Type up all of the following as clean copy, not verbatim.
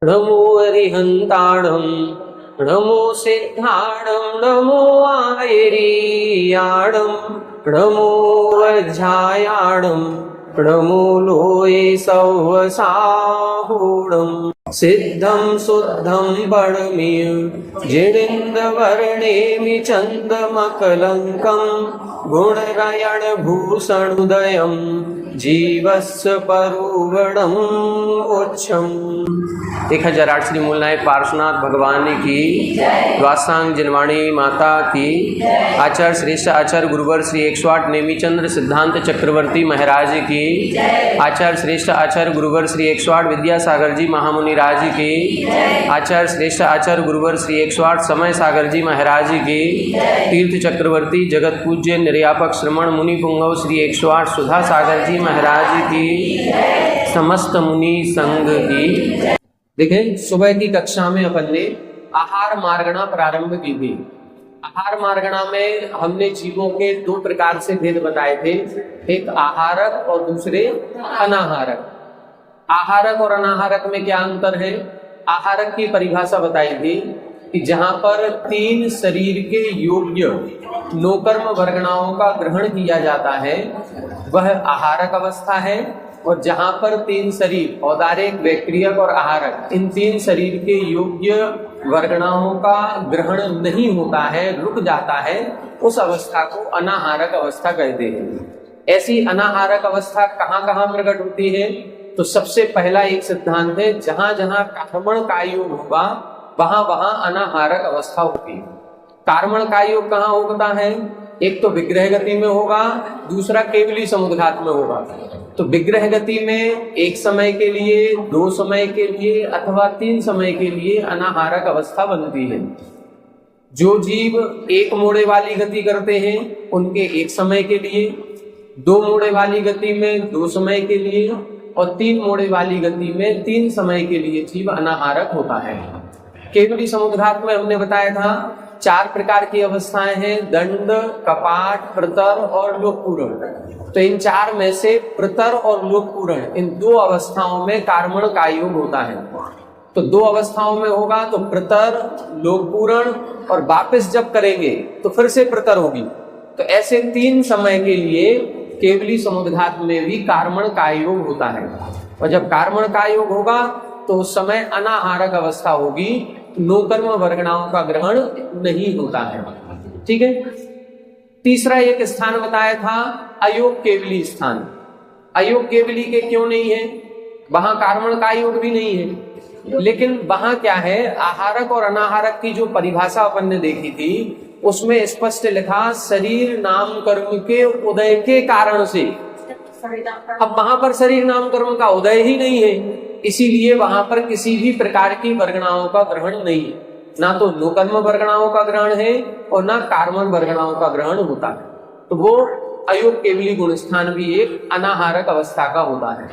नमो अरिहंताणं नमो सिद्धाणं नमो आयरीयाणं नमो वज्रायाणं नमो लोये सौवसाहूणं सिद्धं शुद्धं परमेव जिनेन्द्रवर्णेमि चन्दमकलङ्कं गुणरयणभूषणोदयं जीवस्य परुवणम् उच्चम्। 1008 श्री मूलनायक पार्श्वनाथ भगवान की, द्वासांग जिनवाणी माता की, आचार्य श्रेष्ठ आचार्य गुरुवर श्री 108 नेमीचंद्र सिद्धांत चक्रवर्ती महाराज की, आचार्य श्रेष्ठ आचार्य गुरुवर श्री 108 विद्यासागर जी महामुनि राज की, आचार्य श्रेष्ठ आचार्य गुरुवर श्री 108 समय सागर जी महाराज की, तीर्थ चक्रवर्ती जगत पूज्य निर्यापक श्रमण मुनि पुंगव श्री 108 सुधा सागर जी महाराज की, समस्त मुनि संघ की। देखें, सुबह की कक्षा में अपन ने आहार मार्गणा प्रारंभ की थी। आहार मार्गणा में हमने जीवों के 2 प्रकार से भेद बताए थे, एक आहारक और दूसरे अनाहारक। आहारक और अनाहारक में क्या अंतर है? आहारक की परिभाषा बताई थी कि जहां पर 3 शरीर के योग्य नोकर्म वर्गणाओं का ग्रहण किया जाता है वह आहारक अवस्था है, और जहां पर 3 शरीर औदारिक, वैक्रियक और आहारक, इन 3 शरीर के योग्य वर्गणाओं का ग्रहण नहीं होता है, रुक जाता है, उस अवस्था को अनाहारक अवस्था कहते हैं। ऐसी अनाहारक अवस्था कहाँ कहाँ प्रकट होती है? तो सबसे पहला एक सिद्धांत है, जहां जहां कर्मण का योग होगा वहां वहां अनाहारक अवस्था होती है। कर्मण का योग कहाँ होता है? एक तो विग्रह गति में होगा, दूसरा केवली समुद्घात में होगा। तो विग्रह गति में 1 समय के लिए, 2 समय के लिए अथवा 3 समय के लिए अनाहारक अवस्था बनती है। जो जीव 1 मोड़े वाली गति करते हैं उनके 1 समय के लिए, 2 मोड़े वाली गति में 2 समय के लिए, और 3 मोड़े वाली गति में 3 समय के लिए जीव अनाहारक होता है। केवली समुद्घात में हमने बताया था 4 प्रकार की अवस्थाएं हैं, दंड, कपाट, प्रतर और लोकपूरण। तो इन 4 में से प्रतर और लोकपूरण, इन 2 अवस्थाओं में कर्मण का योग होता है। तो 2 अवस्थाओं में होगा तो प्रतर, लोकपूरण, और वापस जब करेंगे तो फिर से प्रतर होगी। तो ऐसे 3 समय के लिए केवली समुद्घात में भी कर्मण का योग होता है। और जब कर्मण का योग होगा तो उस समय अनाहारक अवस्था होगी, नोकर्म वर्गणाओं का ग्रहण नहीं होता है। ठीक है। तीसरा एक स्थान बताया था, अयोग केवली स्थान। अयोग केवली के क्यों नहीं है? वहां कर्मण का योग भी नहीं है, लेकिन वहां क्या है, आहारक और अनाहारक की जो परिभाषा अपन ने देखी थी उसमें स्पष्ट लिखा, शरीर नाम कर्म के उदय के कारण से। अब वहां पर शरीर नाम कर्म का उदय ही नहीं है, इसीलिए वहां पर किसी भी प्रकार की वर्गणाओं का ग्रहण नहीं है। ना तो नोकर्म वर्गणाओं का ग्रहण है और ना कर्मण वर्गणाओं का ग्रहण होता है। तो वो अयोग केवली गुण स्थान भी एक अनाहारक अवस्था का होता है।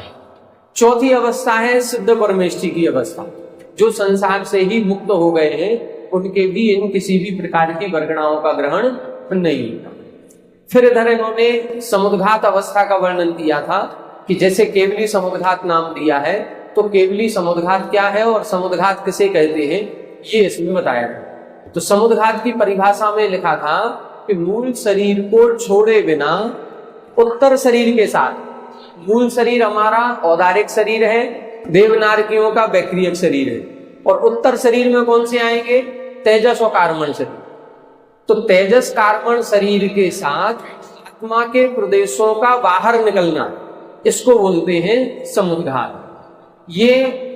चौथी अवस्था है सिद्ध परमेष्ठी की अवस्था। जो संसार से ही मुक्त हो गए हैं उनके भी इन किसी भी प्रकार की वर्गणाओं का ग्रहण नहीं। फिर इधर इन्होंने समुद्घात अवस्था का वर्णन किया था कि जैसे केवली समुद्घात नाम दिया है, तो केवली समुद्घात क्या है और समुद्घात किसे कहते हैं ये इसमें बताया था। तो समुद्घात की परिभाषा में लिखा था कि मूल शरीर को छोड़े बिना उत्तर शरीर के साथ, मूल शरीर हमारा औदारिक शरीर है, देवनारकियों का वैक्रियक शरीर है, और उत्तर शरीर में कौन से आएंगे? तेजस और कर्मण शरीर। तो तेजस कर्मण शरीर के साथ आत्मा के प्रदेशों का बाहर निकलना, इसको बोलते हैं समुद्घात। ये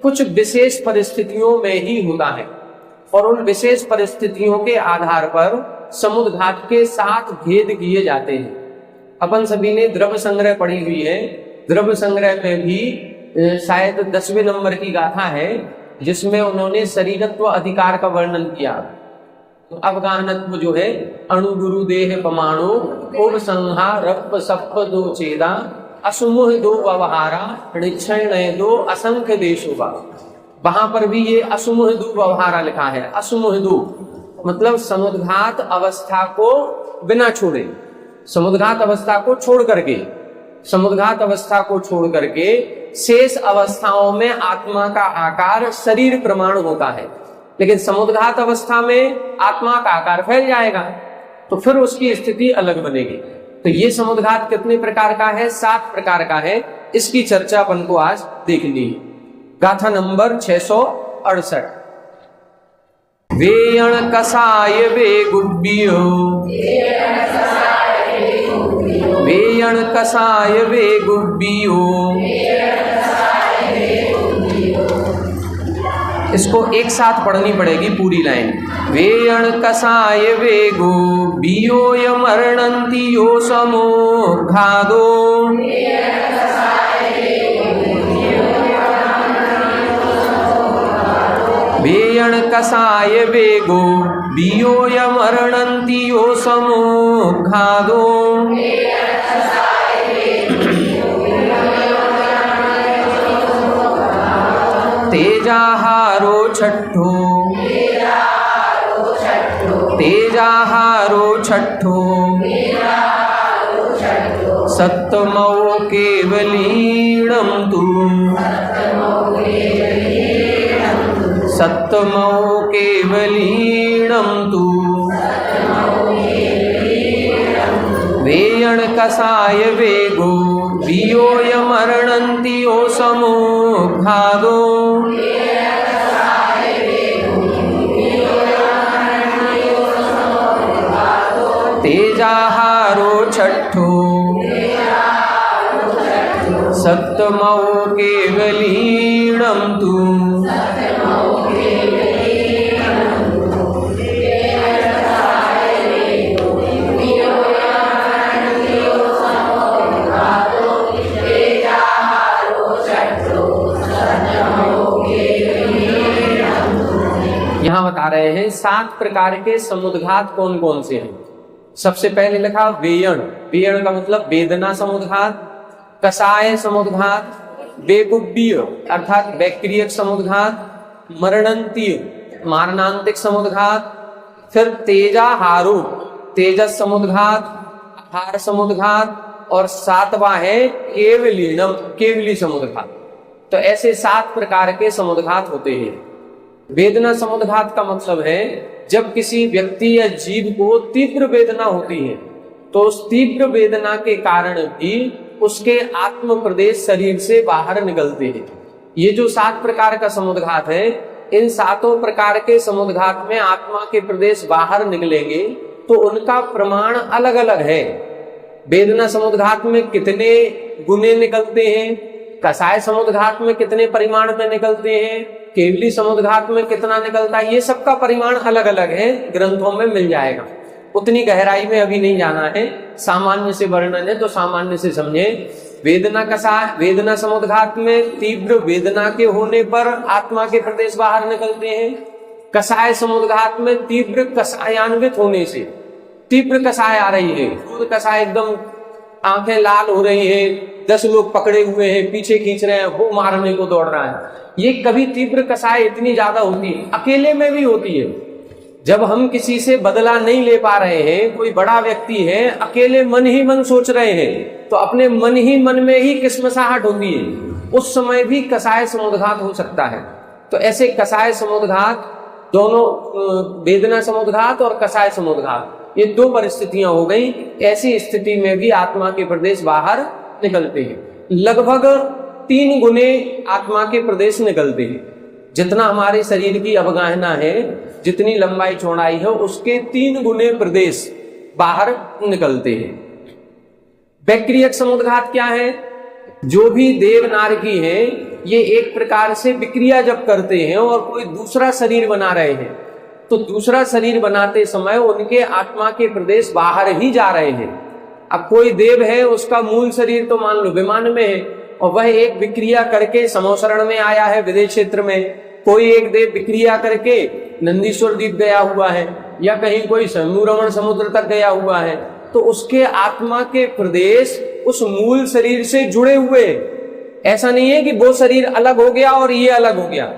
कुछ विशेष परिस्थितियों में ही होता है, और उन विशेष परिस्थितियों के आधार पर समुद्घात के 7 भेद किए जाते हैं। अपन सभी ने द्रव्य संग्रह पढ़ी हुई है। द्रव्य संग्रह में भी शायद 10वें नंबर की गाथा है जिसमें उन्होंने शरीरत्व अधिकार का वर्णन किया। अवगाहनत्व जो है, अणु गुरु देह पमाणु ओम संहा रप सप दो चेदा असुमुह दो व्यवहारा ऋक्षण दो असंख्य देशों। वहां पर भी ये असुमुह दो व्यवहारा लिखा है। असुमुह दो मतलब समुद्घात अवस्था को बिना छोड़े, समुद्घात अवस्था को छोड़ करके, समुद्घात अवस्था को छोड़ करके शेष अवस्थाओं में आत्मा का आकार शरीर प्रमाण होता है, लेकिन समुद्घात अवस्था में आत्मा का आकार फैल जाएगा, तो फिर उसकी स्थिति अलग बनेगी। तो ये समुद्घात कितने प्रकार का है? 7 प्रकार का है। इसकी चर्चा अपन को आज देखनी है। गाथा नंबर 668। वेयण कसाय वे गुब्बियो, वेयण कसाय वे गुब्बियो। इसको एक साथ पढ़नी पड़ेगी पूरी लाइन। वेयण कसाय वे गुब्बियो यमर्णन्ति यो समोघादो, वेयण कसाय वे गुब्बियो यमर्णन्ति यो समोघादो। तेजाहारो छठो, तेजाहारो छठो, सप्तमो केवलीणं तु, सप्तमो केवलीणं तु। वेयण कसाय वे गुब्बियो यमर्णन्ति यो समोघादो। तेजाहारो छठो, सप्तमो केवलीणं तु। यहाँ बता रहे हैं 7 प्रकार के समुद्घात कौन कौन से हैं। सबसे पहले लिखा वेयण, वेयण का मतलब वेदना समुद्घात, कसाय समुद्घात, बेगुब्बीय अर्थात बैक्टीरियक समुद्घात, मरणंतीय मारणांतिक समुद्घात, फिर तेजाहारो तेजस समुद्घात, आहार समुद्घात, और 7वां है केवलीणम केवली समुद्घात। तो ऐसे 7 प्रकार के समुद्घात होते हैं। वेदना समुद्घात का मतलब है जब किसी व्यक्ति या जीव को तीव्र वेदना होती है तो उस तीव्र वेदना के कारण भी उसके आत्म प्रदेश शरीर से बाहर निकलते हैं। ये जो 7 प्रकार का समुद्घात है, इन 7 प्रकार के समुद्घात में आत्मा के प्रदेश बाहर निकलेंगे तो उनका प्रमाण अलग अलग है। वेदना समुद्घात में कितने गुने निकलते हैं, कसाय समुद्घात में कितने परिमाण में निकलते हैं, केवली समुद्घात में कितना निकलता है, ये सबका परिमाण अलग अलग है, ग्रंथों में मिल जाएगा। उतनी गहराई में अभी नहीं जाना है, सामान्य से वर्णन है तो सामान्य से समझे। वेदना कसाय, वेदना समुद्घात में तीव्र वेदना के होने पर आत्मा के प्रदेश बाहर निकलते हैं। कसाय समुद्घात में तीव्र कसायान्वित होने से तीव्र कसाय आ रही है, खुद कसाय एकदम आंखें लाल हो रही है, 10 लोग पकड़े हुए हैं, पीछे खींच रहे हैं, वो मारने को दौड़ रहा है। ये कभी तीव्र कसाय इतनी ज्यादा होती है, अकेले में भी होती है। जब हम किसी से बदला नहीं ले पा रहे हैं, कोई बड़ा व्यक्ति है, अकेले मन ही मन सोच रहे हैं, तो अपने मन ही मन में ही किस्मसाहट होती है, उस समय भी कसाय समुद्घात हो सकता है। तो ऐसे कसाय समुद्घात दोनों, वेदना समुद्घात और कसाय समुद्घात, ये 2 परिस्थितियां हो गई। ऐसी स्थिति में भी आत्मा के प्रदेश बाहर निकलते हैं। लगभग 3 गुने आत्मा के प्रदेश निकलते हैं। जितना हमारे शरीर की अवगाहना है, जितनी लंबाई चौड़ाई है, उसके 3 गुने प्रदेश बाहर निकलते हैं। बैक्टीरियक समुद्घात क्या है? जो भी देवनारकी है, ये एक प्रकार से विक्रिया जब करते हैं और कोई दूसरा शरीर बना रहे हैं, तो दूसरा शरीर बनाते समय उनके आत्मा के प्रदेश बाहर ही जा रहे हैं। अब कोई देव है, उसका मूल शरीर तो मान लो विमान में है और वह एक विक्रिया करके समोसरण में आया है विदेश क्षेत्र में। कोई एक देव विक्रिया करके नंदीश्वर द्वीप गया हुआ है या कहीं कोई समूरमण समुद्र तक गया हुआ है, तो उसके आत्मा के प्रदेश उस मूल शरीर से जुड़े हुए। ऐसा नहीं है कि वो शरीर अलग हो गया और ये अलग हो गया,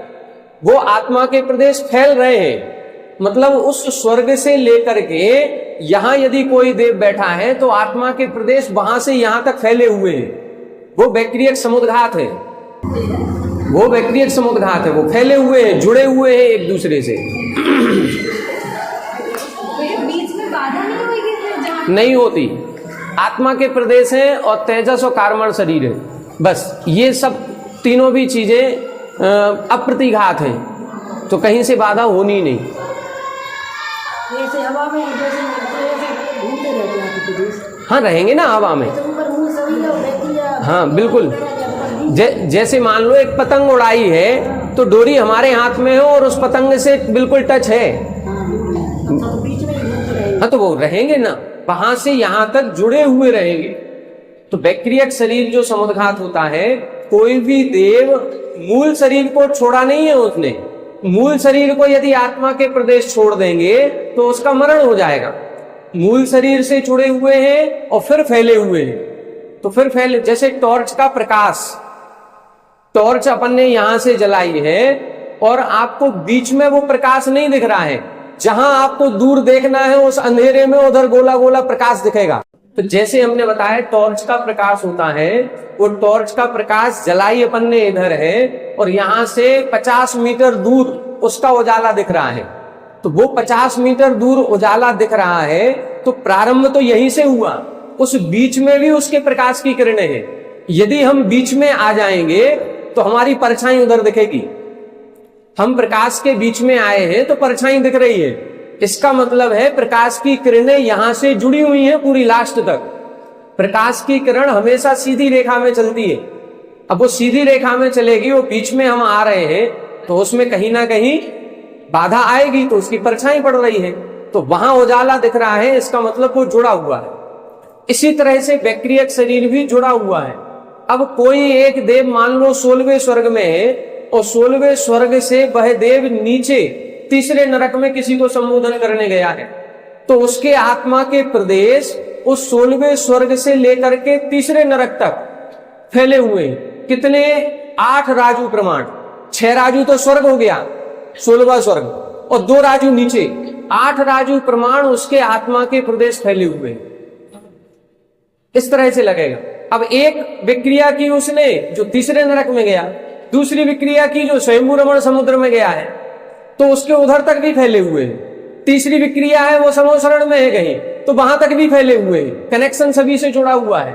वो आत्मा के प्रदेश फैल रहे हैं। मतलब उस स्वर्ग से लेकर के यहाँ यदि कोई देव बैठा है तो आत्मा के प्रदेश वहां से यहाँ तक फैले हुए हैं। वो बैक्टीरियक समुद्घात है। वो व्यक्तिगत समुद्घात है, वो फैले हुए हैं, जुड़े हुए हैं एक दूसरे से। बीच में बाधा नहीं होगी? नहीं होती। आत्मा के प्रदेश हैं और तेजस और कार्मण शरीर है, बस ये सब तीनों भी चीजें अप्रतिघात हैं, तो कहीं से बाधा होनी नहीं। ऐसे हवा में जैसे घूमते रहते हैं प्रदेश। हाँ, रहेंगे ना हवा में। हाँ बिल्कुल। जैसे मान लो एक पतंग उड़ाई है तो डोरी हमारे हाथ में है और उस पतंग से बिल्कुल टच है, हाँ तो वो रहेंगे ना, वहां से यहां तक जुड़े हुए रहेंगे। तो बैक्टीरियक शरीर जो समुद्घात होता है, कोई भी देव मूल शरीर को छोड़ा नहीं है उसने। मूल शरीर को यदि आत्मा के प्रदेश छोड़ देंगे तो उसका मरण हो जाएगा। मूल शरीर से जुड़े हुए हैं और फिर फैले हुए हैं, तो फिर फैले, जैसे टॉर्च का प्रकाश, टॉर्च अपन ने यहां से जलाई है और आपको बीच में वो प्रकाश नहीं दिख रहा है, जहां आपको दूर देखना है उस अंधेरे में उधर गोला गोला प्रकाश दिखेगा। तो जैसे हमने बताया टॉर्च का प्रकाश होता है, वो टॉर्च का प्रकाश जलाई अपन ने इधर है और यहां से 50 मीटर दूर उसका उजाला दिख रहा है, तो वो 50 मीटर दूर उजाला दिख रहा है, तो प्रारंभ तो यहीं से हुआ, उस बीच में भी उसके प्रकाश की किरणें हैं। यदि हम बीच में आ जाएंगे तो हमारी परछाई उधर दिखेगी। हम प्रकाश के बीच में आए हैं तो परछाई दिख रही है, इसका मतलब है प्रकाश की किरणें यहां से जुड़ी हुई हैं पूरी लास्ट तक। प्रकाश की किरण हमेशा सीधी रेखा में चलती है। अब वो सीधी रेखा में चलेगी, वो बीच में हम आ रहे हैं तो उसमें कहीं ना कहीं बाधा आएगी, तो उसकी परछाई पड़ रही है, तो वहां उजाला दिख रहा है, इसका मतलब वो जुड़ा हुआ है। इसी तरह से बैक्टीरियक शरीर भी जुड़ा हुआ है। अब कोई एक देव मान लो 16वें स्वर्ग में है और 16वें स्वर्ग से वह देव नीचे तीसरे नरक में किसी को संबोधन करने गया है, तो उसके आत्मा के प्रदेश उस 16वें स्वर्ग से लेकर के तीसरे नरक तक फैले हुए हैं। कितने? 8 राजू प्रमाण। 6 राजू तो स्वर्ग हो गया, 16वां स्वर्ग, और 2 राजू नीचे, 8 राजू प्रमाण उसके आत्मा के प्रदेश फैले हुए हैं। इस तरह से लगेगा। अब एक विक्रिया की उसने जो तीसरे नरक में गया, दूसरी विक्रिया की जो स्वयंभू रमण समुद्र में गया है, तो उसके उधर तक भी फैले हुए हैं। तीसरी विक्रिया है वो समोसरण में है कहीं, तो वहां तक भी फैले हुए हैं। कनेक्शन सभी से जुड़ा हुआ है।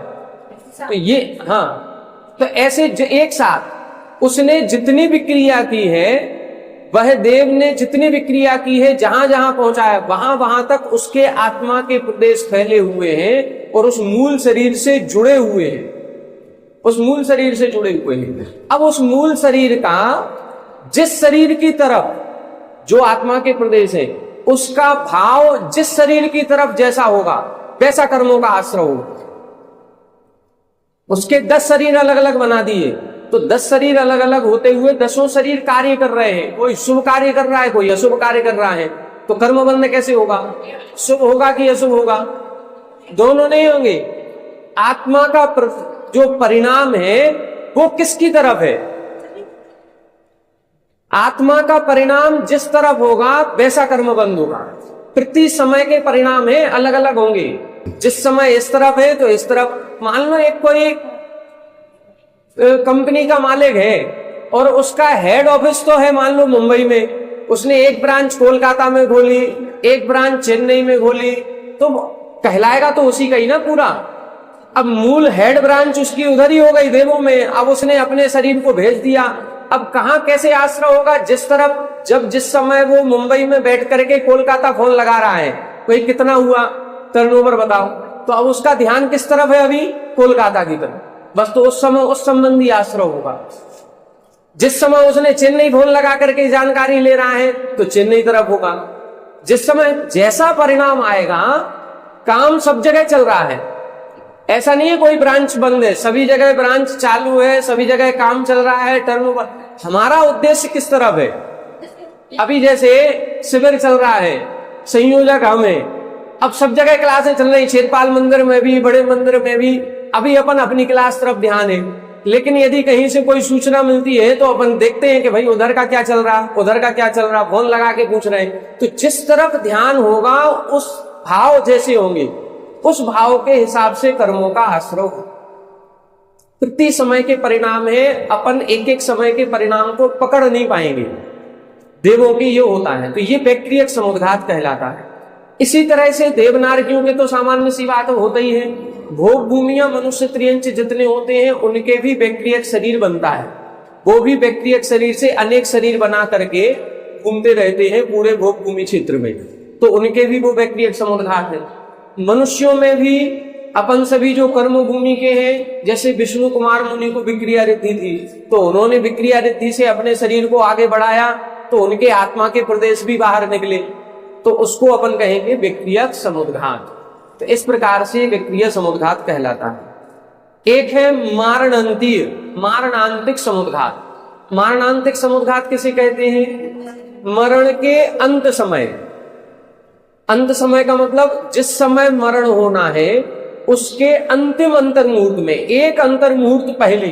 तो ये, हाँ, तो ऐसे एक साथ उसने जितनी विक्रिया की है, वह देव ने जितनी विक्रिया की है, जहां जहां पहुंचा है वहां वहां तक उसके आत्मा के प्रदेश फैले हुए हैं और उस मूल शरीर से जुड़े हुए हैं, उस मूल शरीर से जुड़े हुए हैं। अब उस मूल शरीर का जिस शरीर की तरफ जो आत्मा के प्रदेश है, उसका भाव जिस शरीर की तरफ जैसा होगा वैसा कर्मों का आश्रय होगा। उसके 10 शरीर अलग अलग बना दिए, तो 10 शरीर अलग अलग होते हुए 10 शरीर कार्य कर रहे हैं। कोई शुभ कार्य कर रहा है, कोई अशुभ कार्य कर रहा है, तो कर्म बंध कैसे होगा? शुभ होगा कि अशुभ होगा? दोनों नहीं होंगे। आत्मा का जो परिणाम है वो किसकी तरफ है? आत्मा का परिणाम जिस तरफ होगा वैसा कर्म बंध होगा। प्रति समय के परिणाम है अलग अलग होंगे। जिस समय इस तरफ है तो इस तरफ। मान लो एक कोई कंपनी का मालिक है और उसका हेड ऑफिस तो है मान लो मुंबई में, उसने एक ब्रांच कोलकाता में खोली, एक ब्रांच चेन्नई में खोली, तो कहलाएगा तो उसी का ही ना पूरा। अब मूल हेड ब्रांच उसकी उधर ही हो गई देवों में, अब उसने अपने शरीर को भेज दिया। अब कहां कैसे आश्रय होगा? जिस तरफ, जब जिस समय वो मुंबई में बैठ करके कोलकाता फोन लगा रहा है, भाई कितना हुआ टर्नओवर बताओ, तो अब उसका ध्यान किस तरफ है? अभी कोलकाता की तरफ। बस तो उस समय उस संबंधी आश्रय होगा। जिस समय उसने चेन्नई फोन लगा करके जानकारी ले रहा है तो चेन्नई तरफ होगा। जिस समय जैसा परिणाम आएगा, काम सब जगह चल रहा है, ऐसा नहीं है कोई ब्रांच बंद है, सभी जगह ब्रांच चालू है, सभी जगह काम चल रहा है, टर्नओवर। हमारा उद्देश्य किस तरफ है? अभी जैसे शिविर चल रहा है, संयोजक हम है, अब सब जगह क्लासें चल रही, क्षेत्रपाल मंदिर में भी, बड़े मंदिर में भी, अभी अपन अपनी क्लास तरफ ध्यान है। लेकिन यदि कहीं से कोई सूचना मिलती है तो अपन देखते हैं कि भाई उधर का क्या चल रहा, उधर का क्या चल रहा, फोन लगा के पूछ रहे हैं। तो जिस तरफ ध्यान होगा उस भाव जैसे होंगे, उस भाव के हिसाब से कर्मों का आश्रय हो। प्रति समय के परिणाम है, अपन एक एक समय के परिणाम को पकड़ नहीं पाएंगे। देवों की ये होता है, तो ये व्यक्तिगत समुद्घात कहलाता है। इसी तरह से देवनारकियों के तो सामान्य सी बात होता ही है। भोग भूमियां मनुष्य त्रियंच जितने होते हैं उनके भी व्यक्तिगत शरीर बनता है, वो भी व्यक्तिगत शरीर से अनेक शरीर बना करके घूमते रहते हैं पूरे भोग भूमि क्षेत्र में, तो उनके भी वो व्यक्तिगत समुद्घात है। मनुष्यों में भी अपन सभी जो कर्म भूमि के हैं, जैसे विष्णु कुमार मुनि को विक्रिया रिद्धि थी, तो उन्होंने विक्रिया रिद्धि से अपने शरीर को आगे बढ़ाया, तो उनके आत्मा के प्रदेश भी बाहर निकले, तो उसको अपन कहेंगे व्यक्तिगत समुद्घात। तो इस प्रकार से व्यक्तिगत समुद्घात कहलाता है। एक है मारणांतीय, मारणांतिक समुद्घात। मारणांतिक समुद्घात किसे कहते हैं? मरण के अंत समय। अंत समय का मतलब जिस समय मरण होना है उसके अंतिम अंतर मुहूर्त में, एक अंतर मुहूर्त पहले,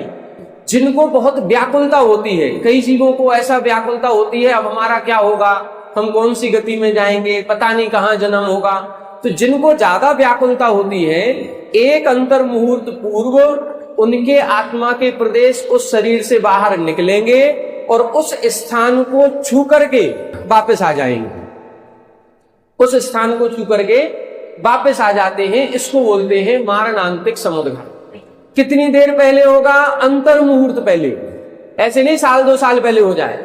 जिनको बहुत व्याकुलता होती है। कई जीवों को ऐसा व्याकुलता होती है, अब हमारा क्या होगा, हम कौन सी गति में जाएंगे, पता नहीं कहां जन्म होगा। तो जिनको ज्यादा व्याकुलता होती है, एक अंतर मुहूर्त पूर्व उनके आत्मा के प्रदेश उस शरीर से बाहर निकलेंगे और उस स्थान को छू करके वापस आ जाएंगे। उस स्थान को छू करके वापस आ जाते हैं, इसको बोलते हैं मारणांतिक समुद्घात। कितनी देर पहले होगा? अंतर मुहूर्त पहले, ऐसे नहीं साल 2 साल पहले हो जाए,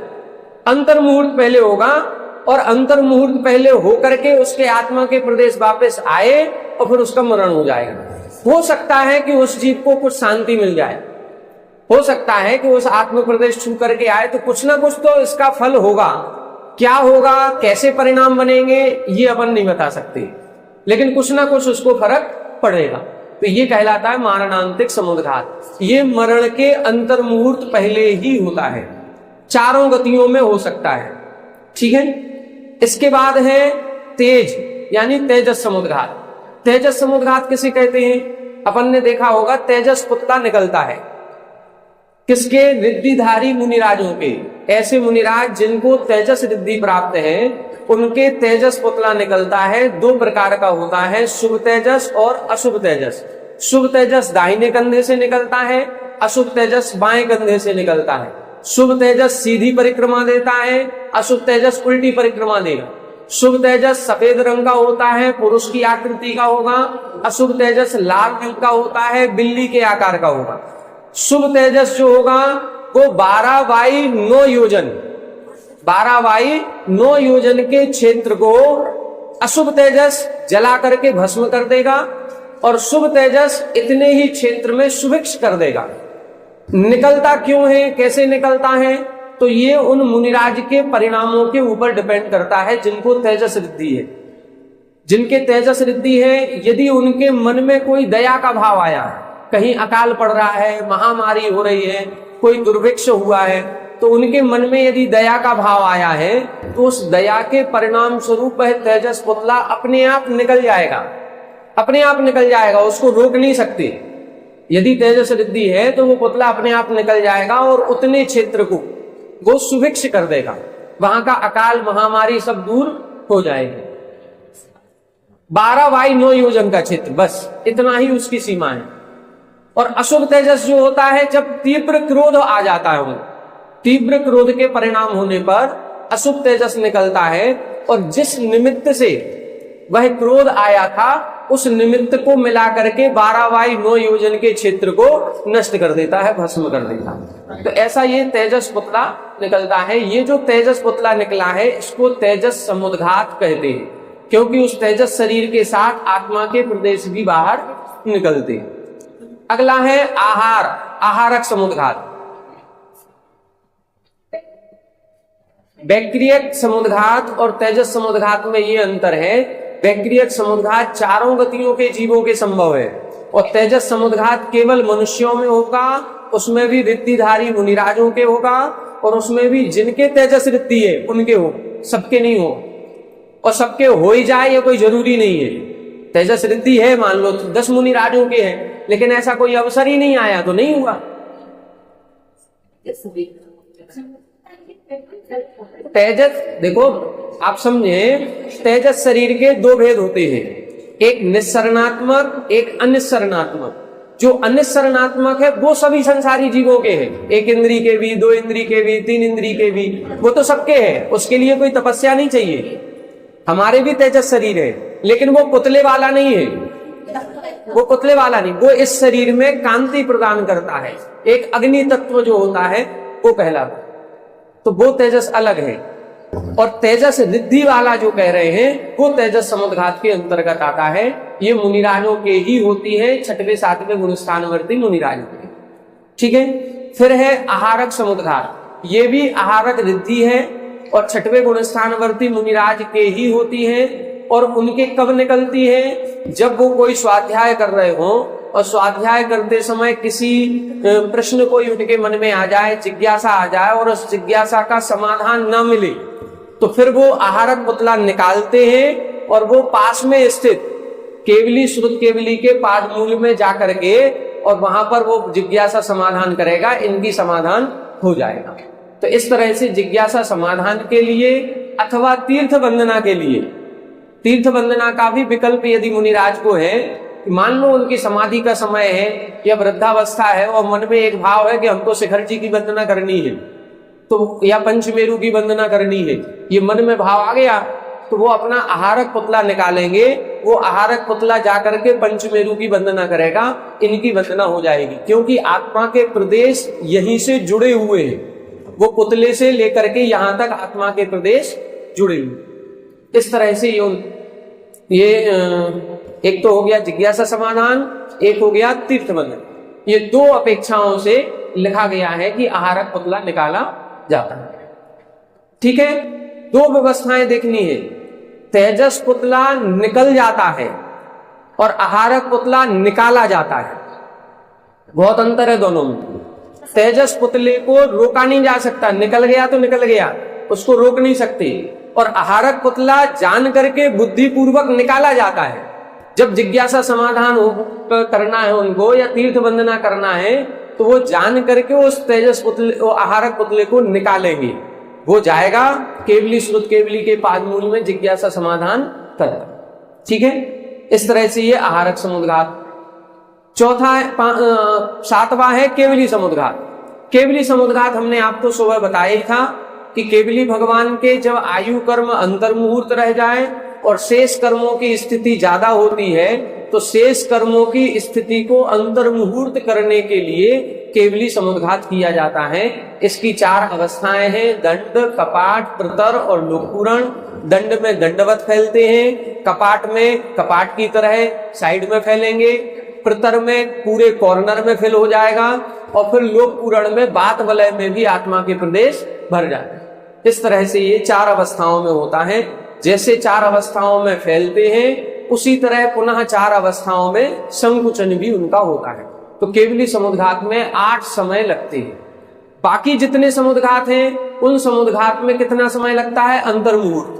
अंतर मुहूर्त पहले होगा। और अंतर मुहूर्त पहले होकर के उसके आत्मा के प्रदेश वापस आए और फिर उसका मरण हो जाएगा। हो सकता है कि उस जीव को कुछ शांति मिल जाए, हो सकता है कि उस आत्म प्रदेश छू करके आए, तो कुछ ना कुछ तो इसका फल होगा। क्या होगा, कैसे परिणाम बनेंगे, ये अपन नहीं बता सकते, लेकिन कुछ ना कुछ उसको फर्क पड़ेगा। तो ये कहलाता है मारणांतिक समुद्घात। ये मरण के अंतर मुहूर्त पहले ही होता है, चारों गतियों में हो सकता है। ठीक है। इसके बाद है तेज, यानी तेजस समुद्घात। तेजस समुद्घात किसे कहते हैं? अपन ने देखा होगा तेजस पुतला निकलता है किसके? रिद्धिधारी मुनिराजों के। ऐसे मुनिराज जिनको तेजस रिद्धि प्राप्त है, उनके तेजस पुतला निकलता है। 2 प्रकार का होता है, शुभ तेजस और अशुभ तेजस। शुभ तेजस दाहिने कंधे से निकलता है, अशुभ तेजस बाएं कंधे से निकलता है। शुभ तेजस सीधी परिक्रमा देता है, अशुभ तेजस उल्टी परिक्रमा देगा। शुभ तेजस सफेद रंग का होता है, पुरुष की आकृति का होगा। अशुभ तेजस लाल रंग का होता है, बिल्ली के आकार का होगा। शुभ तेजस जो होगा वो 12 बाई 9 योजन, 12 बाई 9 योजन के क्षेत्र को अशुभ तेजस जला करके भस्म कर देगा और शुभ तेजस इतने ही क्षेत्र में सुभिक्ष कर देगा। निकलता क्यों है, कैसे निकलता है? तो ये उन मुनिराज के परिणामों के ऊपर डिपेंड करता है जिनको तेजस रिद्धि है। जिनके तेजस रिद्धि है, यदि उनके मन में कोई दया का भाव आया, कहीं अकाल पड़ रहा है, महामारी हो रही है, कोई दुर्भिक्ष हुआ है, तो उनके मन में यदि दया का भाव आया है, तो उस दया के परिणाम स्वरूप वह तेजस पुतला अपने आप निकल जाएगा, अपने आप निकल जाएगा, उसको रोक नहीं सकते। यदि तेजस रिद्धि है तो वो पुतला अपने आप निकल जाएगा और उतने क्षेत्र को वो सुभिक्ष कर देगा, वहां का अकाल महामारी सब दूर हो जाएगी। 12 बाई 9 योजन का क्षेत्र, बस इतना ही उसकी सीमा है। और अशुभ तेजस जो होता है, जब तीव्र क्रोध आ जाता है, तीव्र क्रोध के परिणाम होने पर अशुभ तेजस निकलता है और जिस निमित्त से वह क्रोध आया था उस निमित्त को मिला करके 12 बाई 9 योजन के क्षेत्र को नष्ट कर देता है, भस्म कर देता है। तो ऐसा ये तेजस पुतला निकलता है। ये जो तेजस पुतला निकला है इसको तेजस समुद्घात कहते हैं, क्योंकि उस तेजस शरीर के साथ आत्मा के प्रदेश भी बाहर निकलते हैं। अगला है आहार, आहारक समुद्घात। बैक्टीरियक समुद्घात और तेजस समुद्घात में ये अंतर है। बैक्टीरियक समुद्घात चारों गतियों के जीवों के संभव है और तेजस समुद्घात केवल मनुष्यों में होगा, उसमें भी रिद्धिधारी मुनिराजों के होगा और उसमें भी जिनके तेजस रिद्धि है उनके हो, सबके नहीं हो। और सबके हो ही जाए ये कोई जरूरी नहीं है। तेजस रिद्धि है, मान लो 10 मुनिराजों के हैं, लेकिन ऐसा कोई अवसर ही नहीं आया तो नहीं हुआ। तेजस देखो आप समझे, तेजस शरीर के 2 भेद होते हैं, एक निस्सरणात्मक, एक अनिस्सरणात्मक। जो अनिस्सरणात्मक है वो सभी संसारी जीवों के हैं, 1 इंद्री के भी, 2 इंद्री के भी, 3 इंद्री के भी, वो तो सबके हैं, उसके लिए कोई तपस्या नहीं चाहिए। हमारे भी तेजस शरीर है, लेकिन वो पुतले वाला नहीं है, वो पुतले वाला नहीं, वो इस शरीर में कांति प्रदान करता है, एक अग्नि तत्व जो होता है वो कहलाता है, तो वो तेजस अलग है। और तेजस रिद्धि वाला जो कह रहे हैं वो तेजस समुद्घात के अंतर्गत आता है, ये मुनिराजों के ही होती है, 6वें 7वें गुणस्थानवर्ती मुनिराजों के। ठीक है, फिर है आहारक समुद्घात, ये भी आहारक रिद्धि है और 6वें गुणस्थानवर्ती मुनिराज के ही होती है। और उनके कब निकलती है? जब वो कोई स्वाध्याय कर रहे हो और स्वाध्याय करते समय किसी प्रश्न कोई उनके मन में आ जाए, जिज्ञासा आ जाए और उस जिज्ञासा का समाधान न मिले, तो फिर वो आहारक पुतला निकालते हैं और वो पास में स्थित केवली श्रुत केवली के पाद मूल में जाकर के और वहां पर वो जिज्ञासा समाधान करेगा, इनकी समाधान हो जाएगा। तो इस तरह से जिज्ञासा समाधान के लिए अथवा तीर्थ वंदना के लिए, तीर्थ वंदना का भी विकल्प यदि मुनिराज को है, मान लो उनकी समाधि का समय है या वृद्धावस्था है और मन में एक भाव है कि हमको शिखर जी की वंदना करनी है, तो या पंचमेरु की वंदना करनी है, ये मन में भाव आ गया, तो वो अपना आहारक पुतला निकालेंगे, वो आहारक पुतला जाकर के पंचमेरु की वंदना करेगा, इनकी वंदना हो जाएगी, क्योंकि आत्मा के प्रदेश यहीं से जुड़े हुए हैं, वो पुतले से लेकर के यहां तक आत्मा के प्रदेश जुड़े हुए। इस तरह से ये एक तो हो गया जिज्ञासा समाधान, एक हो गया तीर्थ वंदन, ये 2 अपेक्षाओं से लिखा गया है कि आहारक पुतला निकाला जाता है। ठीक है, 2 व्यवस्थाएं देखनी है, तेजस पुतला निकल जाता है और आहारक पुतला निकाला जाता है, बहुत अंतर है दोनों में। तेजस पुतले को रोका नहीं जा सकता, निकल गया तो निकल गया, उसको रोक नहीं सकते। और आहारक पुतला जान करके बुद्धिपूर्वक निकाला जाता है, जब जिज्ञासा समाधान करना है उनको या तीर्थ वंदना करना है, तो वो जान करके उस तेजस पुतले आहारक पुतले को निकालेंगे, वो जाएगा केवली श्रुत केवली के पादमूल में जिज्ञासा समाधान कर। ठीक है, इस तरह से ये आहारक समुद्घात। चौथा 7वां है केवली समुद्घात। केवली समुद्घात हमने आपको सुबह बताया ही था कि केवली भगवान के जब आयु कर्म अंतर्मुहूर्त रह जाए और शेष कर्मों की स्थिति ज्यादा होती है, तो शेष कर्मों की स्थिति को अंतर्मुहूर्त करने के लिए केवली समुद्घात किया जाता है। इसकी 4 अवस्थाएं हैं, दंड, कपाट, प्रतर और लोकपूरण। दंड में दंडवत फैलते हैं, कपाट में कपाट की तरह साइड में फैलेंगे, प्रतर में पूरे कॉर्नर में फिल हो जाएगा और फिर लोकपूरण में बात वलय में भी आत्मा के प्रदेश भर जाए। इस तरह से ये 4 अवस्थाओं में होता है। जैसे 4 अवस्थाओं में फैलते हैं, उसी तरह पुनः 4 अवस्थाओं में संकुचन भी उनका होता है। तो केवली समुद्घात में 8 समय लगते हैं। बाकी जितने समुद्घात हैं उन समुद्घात में कितना समय लगता है? अंतर्मुहूर्त।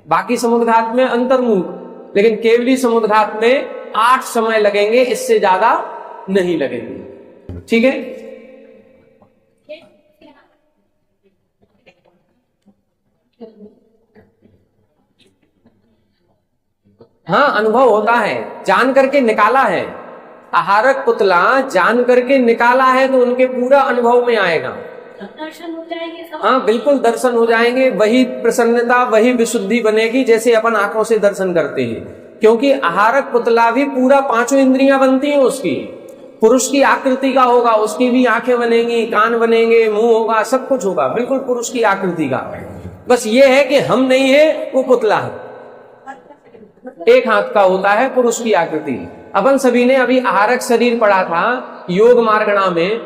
बाकी समुद्घात में अंतर्मुहूर्त, लेकिन केवली समुद्घात में 8 समय लगेंगे, इससे ज्यादा नहीं लगेंगे। ठीक है, हाँ, अनुभव होता है, जान करके निकाला है। आहारक पुतला जान करके निकाला है तो उनके पूरा अनुभव में आएगा, दर्शन हो जाएंगे सब। हाँ बिल्कुल दर्शन हो जाएंगे, वही प्रसन्नता वही विशुद्धि बनेगी जैसे अपन आंखों से दर्शन करते हैं। क्योंकि आहारक पुतला भी पूरा 5 इंद्रियां बनती हैं उसकी, पुरुष की आकृति का होगा, उसकी भी आंखें बनेंगी, कान बनेंगे, मुंह होगा, सब कुछ होगा, बिल्कुल पुरुष की आकृति का। बस ये है कि हम नहीं है, वो पुतला है, एक हाथ का होता है पुरुष की आकृति। अपन सभी ने अभी आहारक शरीर पढ़ा था योग मार्गणा में,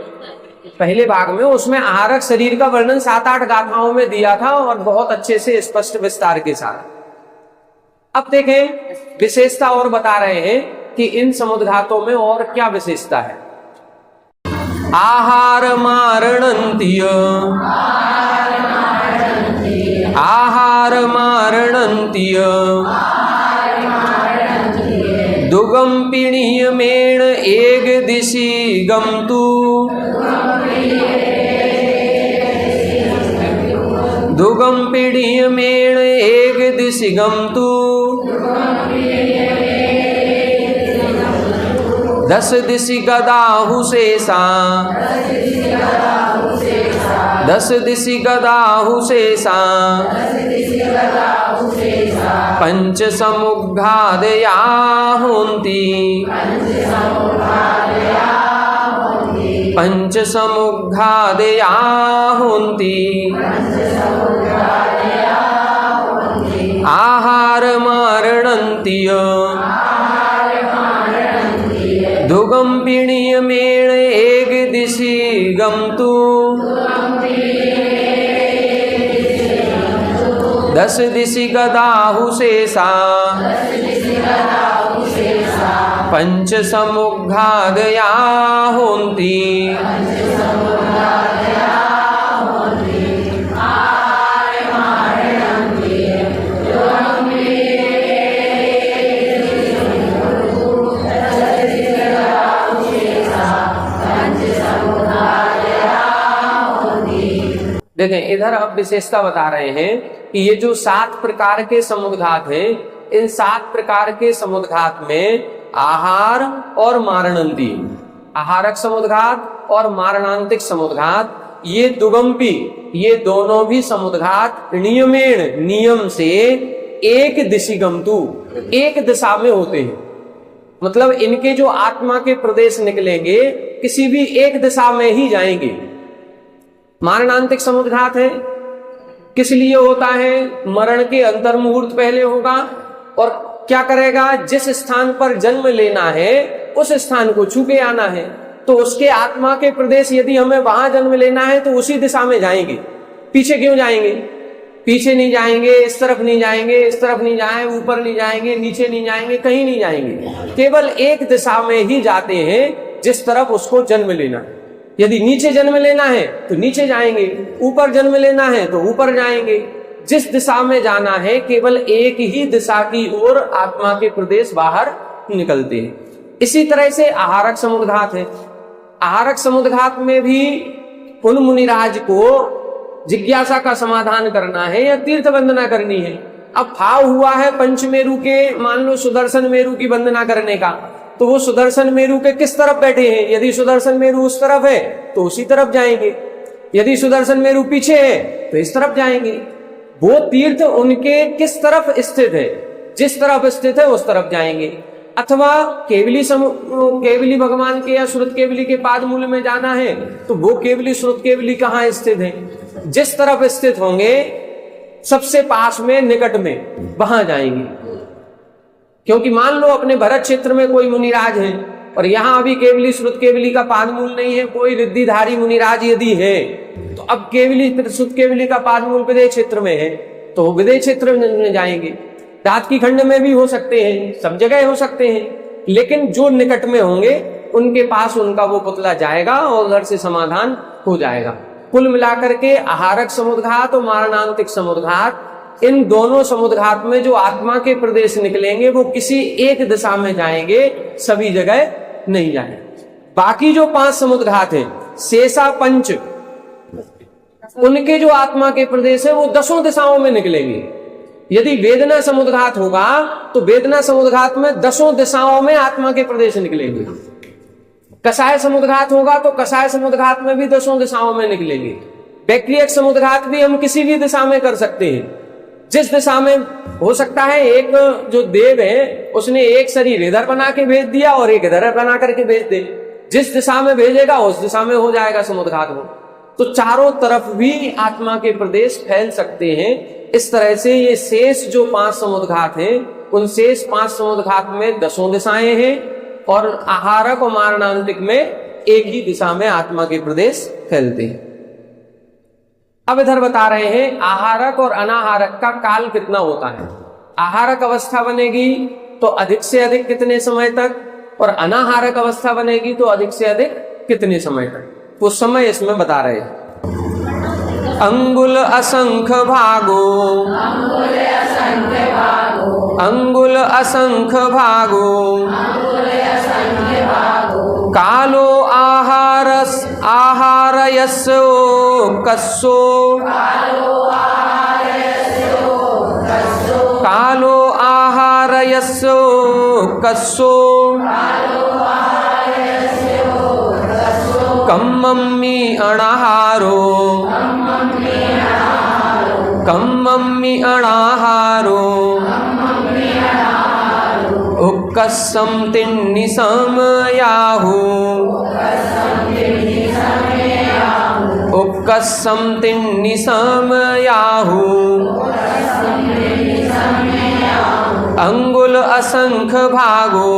पहले भाग में, उसमें आहारक शरीर का वर्णन 7-8 गाथाओं में दिया था और बहुत अच्छे से स्पष्ट विस्तार के साथ। अब देखें विशेषता और बता रहे हैं कि इन समुद्घातों में और क्या विशेषता है। आहार मारणंतीय, आहार मारणंतीय दुगम पिणीयमेण एक दिशि गमतु, दुगम पिणीयमेण एक दिशि गमतु, दस दिशि गदाहु शेषा, दस दिशि गदाहु शेषा, पंच समुग्घादयाहुन्ति, पंच समुग्घादयाहुन्ति, आहार मारणन्ति दुगम्पिणीयमेण एक दिशि गमतु, दस दिशि गदाहु शेषा, पंच समुग्घादयाहुन्ति, देखें इधर अब विशेषता बता रहे हैं कि ये जो 7 प्रकार के समुद्घात हैं, इन 7 प्रकार के समुद्घात में आहार और मारणंती, आहारक समुद्घात और मारणांतिक समुद्घात, ये दुगंपी, ये दोनों भी समुद्घात नियमेण, नियम से एक दिशिगमतु, एक दिशा में होते हैं। मतलब इनके जो आत्मा के प्रदेश निकलेंगे किसी भी एक दिशा में ही जाएंगे। मारणांतिक समुद्घात है, किस लिए होता है? मरण के अंतर मुहूर्त पहले होगा और क्या करेगा? जिस स्थान पर जन्म लेना है उस स्थान को छू के आना है, तो उसके आत्मा के प्रदेश यदि हमें वहां जन्म लेना है तो उसी दिशा में जाएंगे। पीछे क्यों जाएंगे? पीछे नहीं जाएंगे, इस तरफ नहीं जाएंगे, इस तरफ नहीं जाएंगे, ऊपर नहीं जाएंगे, नीचे नहीं जाएंगे, कहीं नहीं जाएंगे, केवल एक दिशा में ही जाते हैं जिस तरफ उसको जन्म लेना है। यदि नीचे जन्म लेना है तो नीचे जाएंगे, ऊपर जन्म लेना है तो ऊपर जाएंगे। जिस दिशा में जाना है केवल एक ही दिशा की ओर आत्मा के प्रदेश बाहर निकलते हैं। इसी तरह से आहारक समुद्घात है। आहारक समुद्घात में भी उन मुनिराज को जिज्ञासा का समाधान करना है या तीर्थ वंदना करनी है। अब भाव हुआ है पंचमेरु के, मान लो सुदर्शन मेरु की वंदना करने का, तो वो सुदर्शन मेरु के किस तरफ बैठे हैं? यदि सुदर्शन मेरु उस तरफ है तो उसी तरफ जाएंगे, यदि सुदर्शन मेरु पीछे है तो इस तरफ जाएंगे। वो तीर्थ उनके किस तरफ स्थित है, जिस तरफ स्थित है उस तरफ जाएंगे। अथवा केवली भगवान के या श्रुत केवली के पाद मूल में जाना है तो वो केवली श्रुत केवली कहाँ स्थित है? जिस तरफ स्थित होंगे सबसे पास में, निकट में, वहां जाएंगे। क्योंकि मान लो अपने भरत क्षेत्र में कोई मुनिराज है और यहाँ अभी केवली श्रुत केवली का पादमूल नहीं है, कोई रिद्धिधारी मुनिराज यदि है तो अब केवली श्रुत केवली का पादमूल विदेह क्षेत्र में है तो विदेह क्षेत्र में जाएंगे। दात की खंड में भी हो सकते हैं, सब जगह हो सकते हैं, लेकिन जो निकट में होंगे उनके पास उनका वो पुतला जाएगा और उधर से समाधान हो जाएगा। कुल मिलाकर के आहारक समुद्घात और मारणांतिक समुद्घात, इन दोनों समुद्घात में जो आत्मा के प्रदेश निकलेंगे वो किसी एक दिशा में जाएंगे, सभी जगह नहीं जाएंगे। बाकी जो 5 समुद्घात हैं, शेषा पंच, उनके जो आत्मा के प्रदेश है वो 10 दिशाओं में निकलेंगे। यदि वेदना समुद्घात होगा तो वेदना समुद्घात में 10 दिशाओं में आत्मा के प्रदेश निकलेंगे। कषाय समुद्घात होगा तो कषाय समुद्घात में भी 10 दिशाओं में निकलेंगे। वैक्रियक समुद्घात भी हम किसी भी दिशा में कर सकते हैं। जिस दिशा में हो सकता है, एक जो देव है उसने एक शरीर इधर बना के भेज दिया और एक इधर बना करके भेज दे, जिस दिशा में भेजेगा उस दिशा में हो जाएगा समुद्घात हो। तो चारों तरफ भी आत्मा के प्रदेश फैल सकते हैं। इस तरह से ये शेष जो 5 समुद्घात हैं, उन शेष 5 समुद्घात में 10 दिशाएं हैं और आहारक और मारणांतिक में एक ही दिशा में आत्मा के प्रदेश फैलते हैं। अब इधर बता रहे हैं आहारक और अनाहारक का काल कितना होता है। आहारक अवस्था बनेगी तो अधिक से अधिक कितने समय तक, और अनाहारक अवस्था बनेगी तो अधिक से अधिक कितने समय तक, वो समय इसमें बता रहे हैं। अंगुल असंख्य भागो, अंगुल असंख्य भागो, कालो आहारयस्यो कस्सो, कालो आहारयस्यो कस्सो, कम्मम्मि अणाहारो कम्मम्मि अणाहारो उक्कस्सं तिन्निसमयाहु उक्कस्सं तिन्निसमयाहु अंगुल असंख्य भागो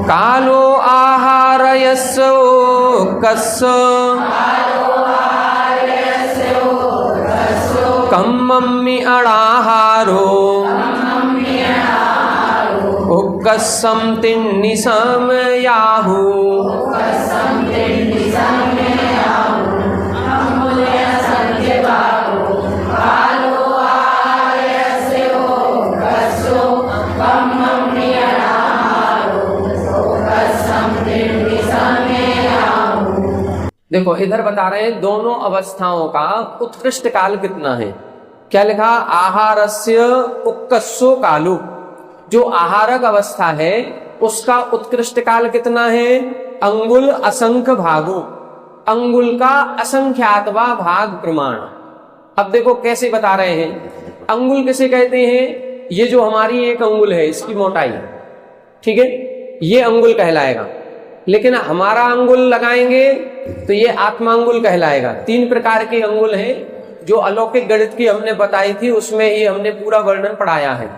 कालो आहारयस्य ओक्कस्य कम्मम्मि अणाहारो उक्कस्सं तिन्निसमयाहु देखो इधर बता रहे हैं दोनों अवस्थाओं का उत्कृष्ट काल कितना है। क्या लिखा? आहारस्य उक्कस्सो कालो, जो आहारक अवस्था है उसका उत्कृष्ट काल कितना है? अंगुल असंख्य भागो, अंगुल का असंख्यातवा भाग प्रमाण। अब देखो कैसे बता रहे हैं। अंगुल किसे कहते हैं? ये जो हमारी एक अंगुल है इसकी मोटाई, ठीक है, ये अंगुल कहलाएगा। लेकिन हमारा अंगुल लगाएंगे तो ये आत्मांगुल कहलाएगा। 3 प्रकार के अंगुल हैं जो अलौकिक गणित की हमने बताई थी, उसमें ही हमने पूरा वर्णन पढ़ाया है।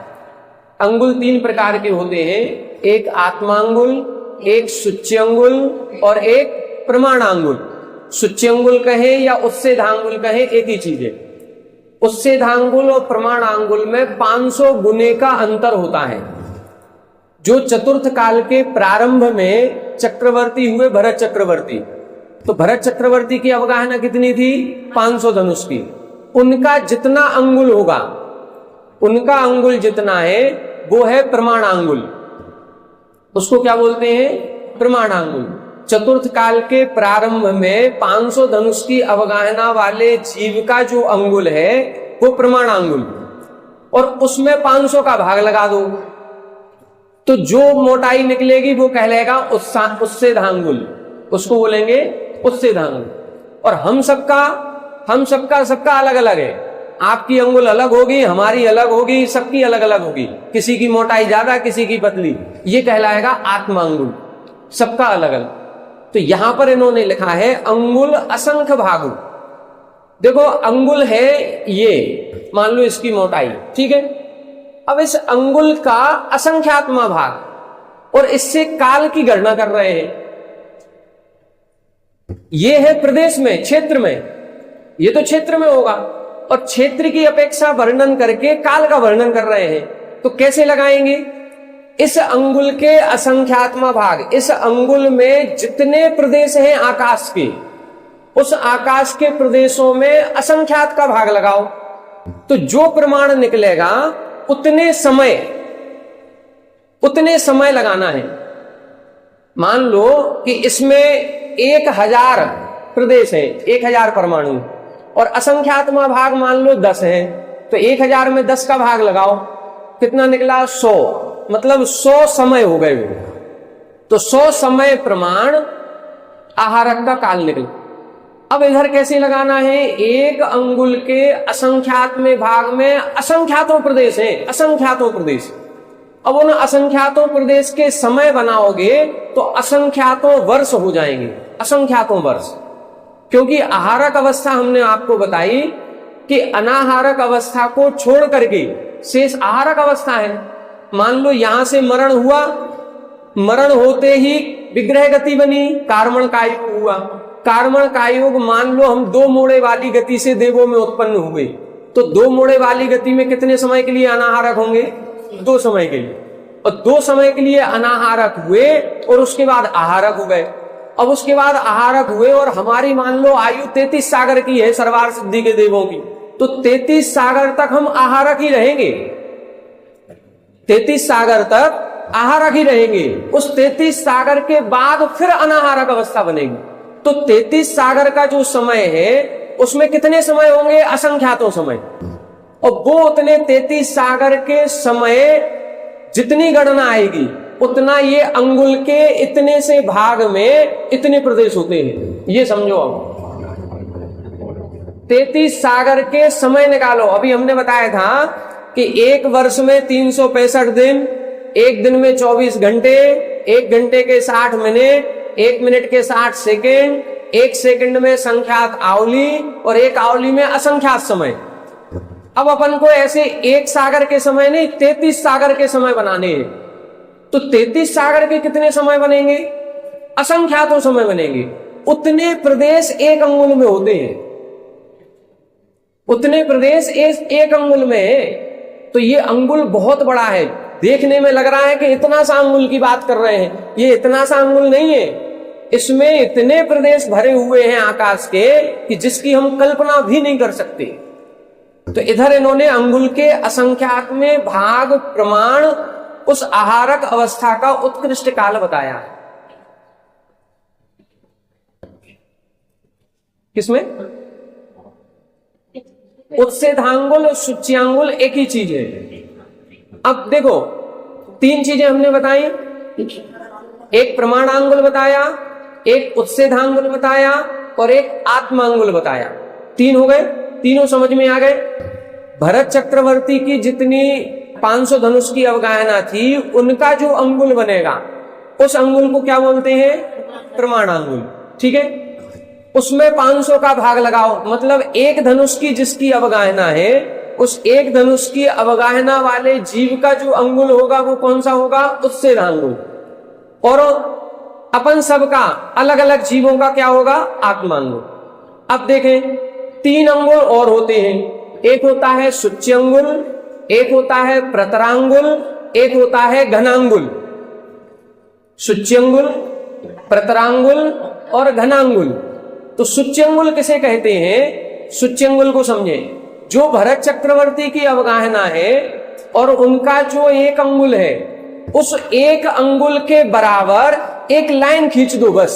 अंगुल 3 प्रकार के होते हैं, एक आत्मांगुल, एक सूच्यंगुल और एक प्रमाणांगुल। सूच्यंगुल कहे या उच्छेदांगुल कहे एक ही चीज है। उच्छेदांगुल और प्रमाणांगुल में 500 गुने का अंतर होता है। जो चतुर्थ काल के प्रारंभ में चक्रवर्ती हुए भरत चक्रवर्ती, तो भरत चक्रवर्ती की अवगाहना कितनी थी? 500 धनुष की। उनका जितना अंगुल होगा, उनका अंगुल जितना है वो है प्रमाणांगुल। उसको क्या बोलते हैं? प्रमाणांगुल। चतुर्थ काल के प्रारंभ में 500 धनुष की अवगाहना वाले जीव का जो अंगुल है वो प्रमाणांगुल, और उसमें 500 का भाग लगा दो तो जो मोटाई निकलेगी वो कहलाएगा उच्छेदांगुल, उसको बोलेंगे उच्छेदांगुल। और हम सबका अलग अलग है। आपकी अंगुल अलग होगी, हमारी अलग होगी, सबकी अलग अलग होगी। किसी की मोटाई ज्यादा, किसी की पतली, ये कहलाएगा आत्मांगुल, सबका अलग अलग। तो यहां पर इन्होंने लिखा है अंगुल असंख्य भागु। देखो अंगुल है ये, मान लो इसकी मोटाई, ठीक है। अब इस अंगुल का असंख्यात्मा भाग और इससे काल की गणना कर रहे हैं। ये है प्रदेश में, क्षेत्र में, ये तो क्षेत्र में होगा, और क्षेत्र की अपेक्षा वर्णन करके काल का वर्णन कर रहे हैं। तो कैसे लगाएंगे? इस अंगुल के असंख्यात्मा भाग, इस अंगुल में जितने प्रदेश हैं आकाश के, उस आकाश के प्रदेशों में असंख्यात का भाग लगाओ, तो जो प्रमाण निकलेगा उतने समय लगाना है। मान लो कि इसमें 1000 प्रदेश है, 1000 परमाणु, और असंख्यात्मा भाग मान लो 10 है, तो 1000 में 10 का भाग लगाओ, कितना निकला? 100, मतलब 100 समय हो गए। तो 100 समय प्रमाण आहारक का काल निकला। अब इधर कैसे लगाना है? एक अंगुल के असंख्यात्म भाग में असंख्यातों प्रदेश हैं, असंख्यातों प्रदेश। अब उन असंख्यातों प्रदेश के समय बनाओगे तो असंख्यातों वर्ष हो जाएंगे, असंख्यातों वर्ष। क्योंकि आहारक अवस्था हमने आपको बताई कि अनाहारक अवस्था को छोड़ करके शेष आहारक अवस्था है। मान लो यहां से मरण हुआ, मरण होते ही विग्रह गति बनी, कार्मण कायुग हुआ। कार्मण कायुग मान लो हम 2 मोड़े वाली गति से देवों में उत्पन्न हुए, तो 2 मोड़े वाली गति में कितने समय के लिए अनाहारक होंगे? 2 समय के लिए। और 2 समय के लिए अनाहारक हुए और उसके बाद आहारक हो गए। अब उसके बाद आहारक हुए और हमारी मान लो आयु 33 सागर की है सर्वार सिद्धि के देवों की, तो 33 सागर तक हम आहारक ही रहेंगे, 33 सागर तक आहारक ही रहेंगे। उस 33 सागर के बाद फिर अनाहारक अवस्था बनेगी। तो 33 सागर का जो समय है उसमें कितने समय होंगे? असंख्यातों समय। और वो उतने 33 सागर के समय जितनी गणना आएगी उतना ये अंगुल के इतने से भाग में इतने प्रदेश होते हैं। ये समझो अब 33 सागर के समय निकालो। अभी हमने बताया था कि एक वर्ष में 365 दिन, एक दिन में 24 घंटे, एक घंटे के 60 मिनट, एक मिनट के 60 सेकेंड, एक सेकंड में संख्यात आवली और एक आवली में असंख्यात समय। अब अपन को ऐसे एक सागर के समय नहीं 33 सागर के समय बनाने हैं। तो 33 सागर के कितने समय बनेंगे? असंख्यातों समय बनेंगे। उतने प्रदेश एक अंगुल में होते हैं, उतने प्रदेश एक अंगुल में है। तो ये अंगुल बहुत बड़ा है। देखने में लग रहा है कि इतना सा अंगुल की बात कर रहे हैं, ये इतना सा अंगुल नहीं है। इसमें इतने प्रदेश भरे हुए हैं आकाश के कि जिसकी हम कल्पना भी नहीं कर सकते। तो इधर इन्होंने अंगुल के असंख्यात में भाग प्रमाण उस आहारक अवस्था का उत्कृष्ट काल बताया है। किसमें? उत्सेधांगुल और सूच्यांगुल एक ही चीज है। अब देखो 3 चीजें हमने बताई, एक प्रमाणांगुल बताया, एक उत्सेधांगुल बताया और एक आत्मांगुल बताया। 3 हो गए, तीनों समझ में आ गए। भरत चक्रवर्ती की जितनी 500 धनुष की अवगाहना थी, उनका जो अंगुल बनेगा उस अंगुल को क्या बोलते हैं? प्रमाणांगुल। ठीक है, उसमें 500 का भाग लगाओ, मतलब एक धनुष की जिसकी अवगाहना है, उस एक धनुष की अवगाहना वाले जीव का जो अंगुल होगा वो कौन सा होगा? उत्सेधांगुल। और अपन सबका अलग अलग जीवों का क्या होगा? आत्मांगुल। अब देखें 3 अंगुल और होते हैं। एक होता है सूच्यंगुल, एक होता है प्रतरांगुल, एक होता है घनांगुल। सूच्यंगुल, प्रतरांगुल और घनांगुल। तो सूच्यंगुल किसे कहते हैं? सूच्यंगुल को समझे, जो भरत चक्रवर्ती की अवगाहना है और उनका जो एक अंगुल है, उस एक अंगुल के बराबर एक लाइन खींच दो। बस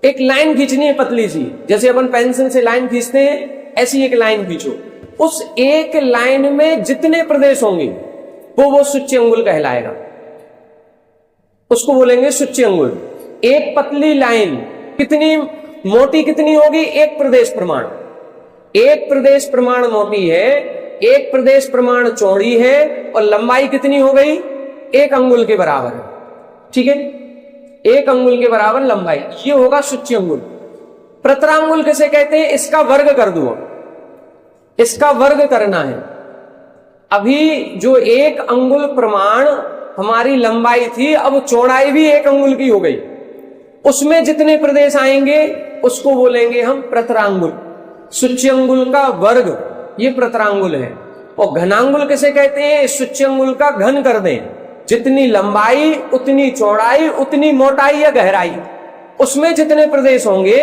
एक लाइन खींचनी है पतली सी, जैसे अपन पेंसिल से लाइन खींचते हैं, ऐसी एक लाइन खींचो। उस एक लाइन में जितने प्रदेश होंगे वो सूच्यंगुल कहलाएगा, उसको बोलेंगे सूच्यंगुल। एक पतली लाइन कितनी मोटी कितनी होगी? एक प्रदेश प्रमाण। एक प्रदेश प्रमाण मोटी है, एक प्रदेश प्रमाण चौड़ी है और लंबाई कितनी हो गई? एक अंगुल के बराबर। ठीक है, एक अंगुल के बराबर लंबाई, ये होगा सूच्यंगुल। प्रतरांगुल किसे कहते हैं? इसका वर्ग कर दो, इसका वर्ग करना है। अभी जो एक अंगुल प्रमाण हमारी लंबाई थी, अब चौड़ाई भी एक अंगुल की हो गई। उसमें जितने प्रदेश आएंगे उसको बोलेंगे हम प्रतरांगुल। सूच्यंगुल का वर्ग ये प्रतरांगुल है। और घनांगुल किसे कहते हैं? इस सूच्यंगुल का घन कर दें, जितनी लंबाई उतनी चौड़ाई उतनी मोटाई या गहराई, उसमें जितने प्रदेश होंगे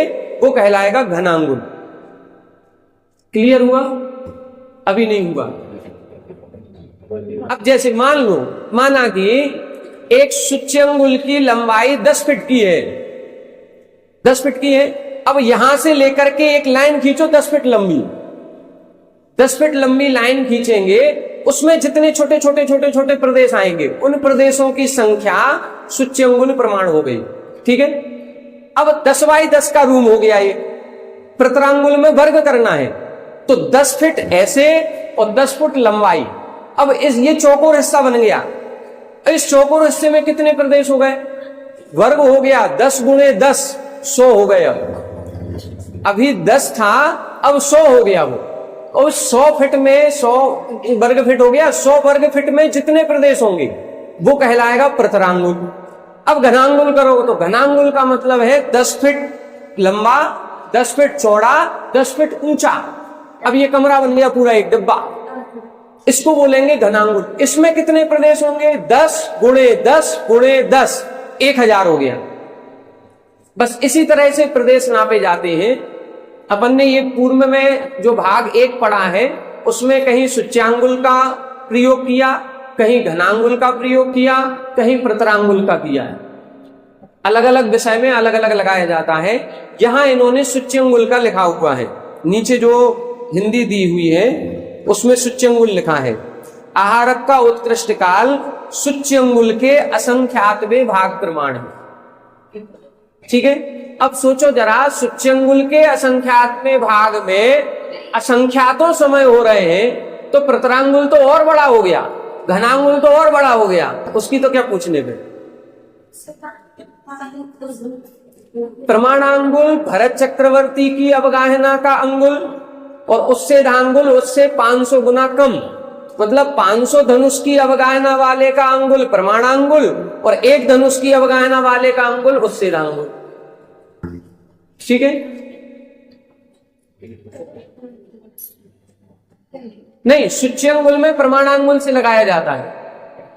वो कहलाएगा घनांगुल। क्लियर हुआ? अभी नहीं हुआ। अब जैसे मान लो, माना कि एक सूच्यंगुल की लंबाई 10 फीट की है, 10 फीट की है। अब यहां से लेकर के एक लाइन खींचो 10 फीट लंबी, 10 फीट लंबी लाइन खींचेंगे, उसमें जितने छोटे छोटे छोटे छोटे प्रदेश आएंगे उन प्रदेशों की संख्या सूच्यंगुल प्रमाण हो गई। ठीक है, अब 10 बाई 10 का रूम हो गया। ये प्रतरांगुल में वर्ग करना है तो 10 फीट ऐसे और 10 फुट लंबाई। अब ये चौकोर हिस्सा बन गया। इस चौकोर हिस्से में कितने प्रदेश हो गए? वर्ग हो गया 10 गुणे 10, 100 हो गए। अभी 10 था, अब 100 हो गया वो। और 100 फीट में 100 वर्ग फीट हो गया। 100 वर्ग फीट में जितने प्रदेश होंगे वो कहलाएगा प्रतरांगुल। अब घनांगुल करोगे तो घनांगुल का मतलब है 10 फीट लंबा, 10 फीट चौड़ा, 10 फीट ऊंचा। अब ये कमरा बन गया पूरा एक डिब्बा, इसको बोलेंगे घनांगुल। इसमें कितने प्रदेश होंगे? 10 गुणे 10 गुणे 10, 1000 हो गया। बस इसी तरह से प्रदेश नापे जाते हैं। अपन ने ये पूर्व में जो भाग 1 पढ़ा है उसमें कहीं सूच्यांगुल का प्रयोग किया, कहीं घनांगुल का प्रयोग किया, कहीं प्रतरांगुल का किया है। अलग अलग विषय में अलग अलग लगाया जाता है। यहां इन्होंने सूच्यंगुल का लिखा हुआ है, नीचे जो हिंदी दी हुई है उसमें सूच्यंगुल लिखा है। आहारक का उत्कृष्ट काल सूच्यंगुल के असंख्यातवें भाग प्रमाण है। ठीक है, अब सोचो जरा, सूच्यंगुल के असंख्यातवें भाग में असंख्यातों समय हो रहे हैं, तो प्रतरांगुल तो और बड़ा हो गया, घनांगुल तो और बड़ा हो गया, उसकी तो क्या पूछने पे। प्रमाणांगुल भरत चक्रवर्ती की अवगाहना का अंगुल, और उससे धांगुल उससे 500 गुना कम, मतलब 500 धनुष की अवगाहना वाले का अंगुल प्रमाणांगुल, और 1 धनुष की अवगाहना वाले का अंगुल उससे धांगुल। ठीक है, नहीं, सूच्यंगुल में प्रमाणांगुल से लगाया जाता है,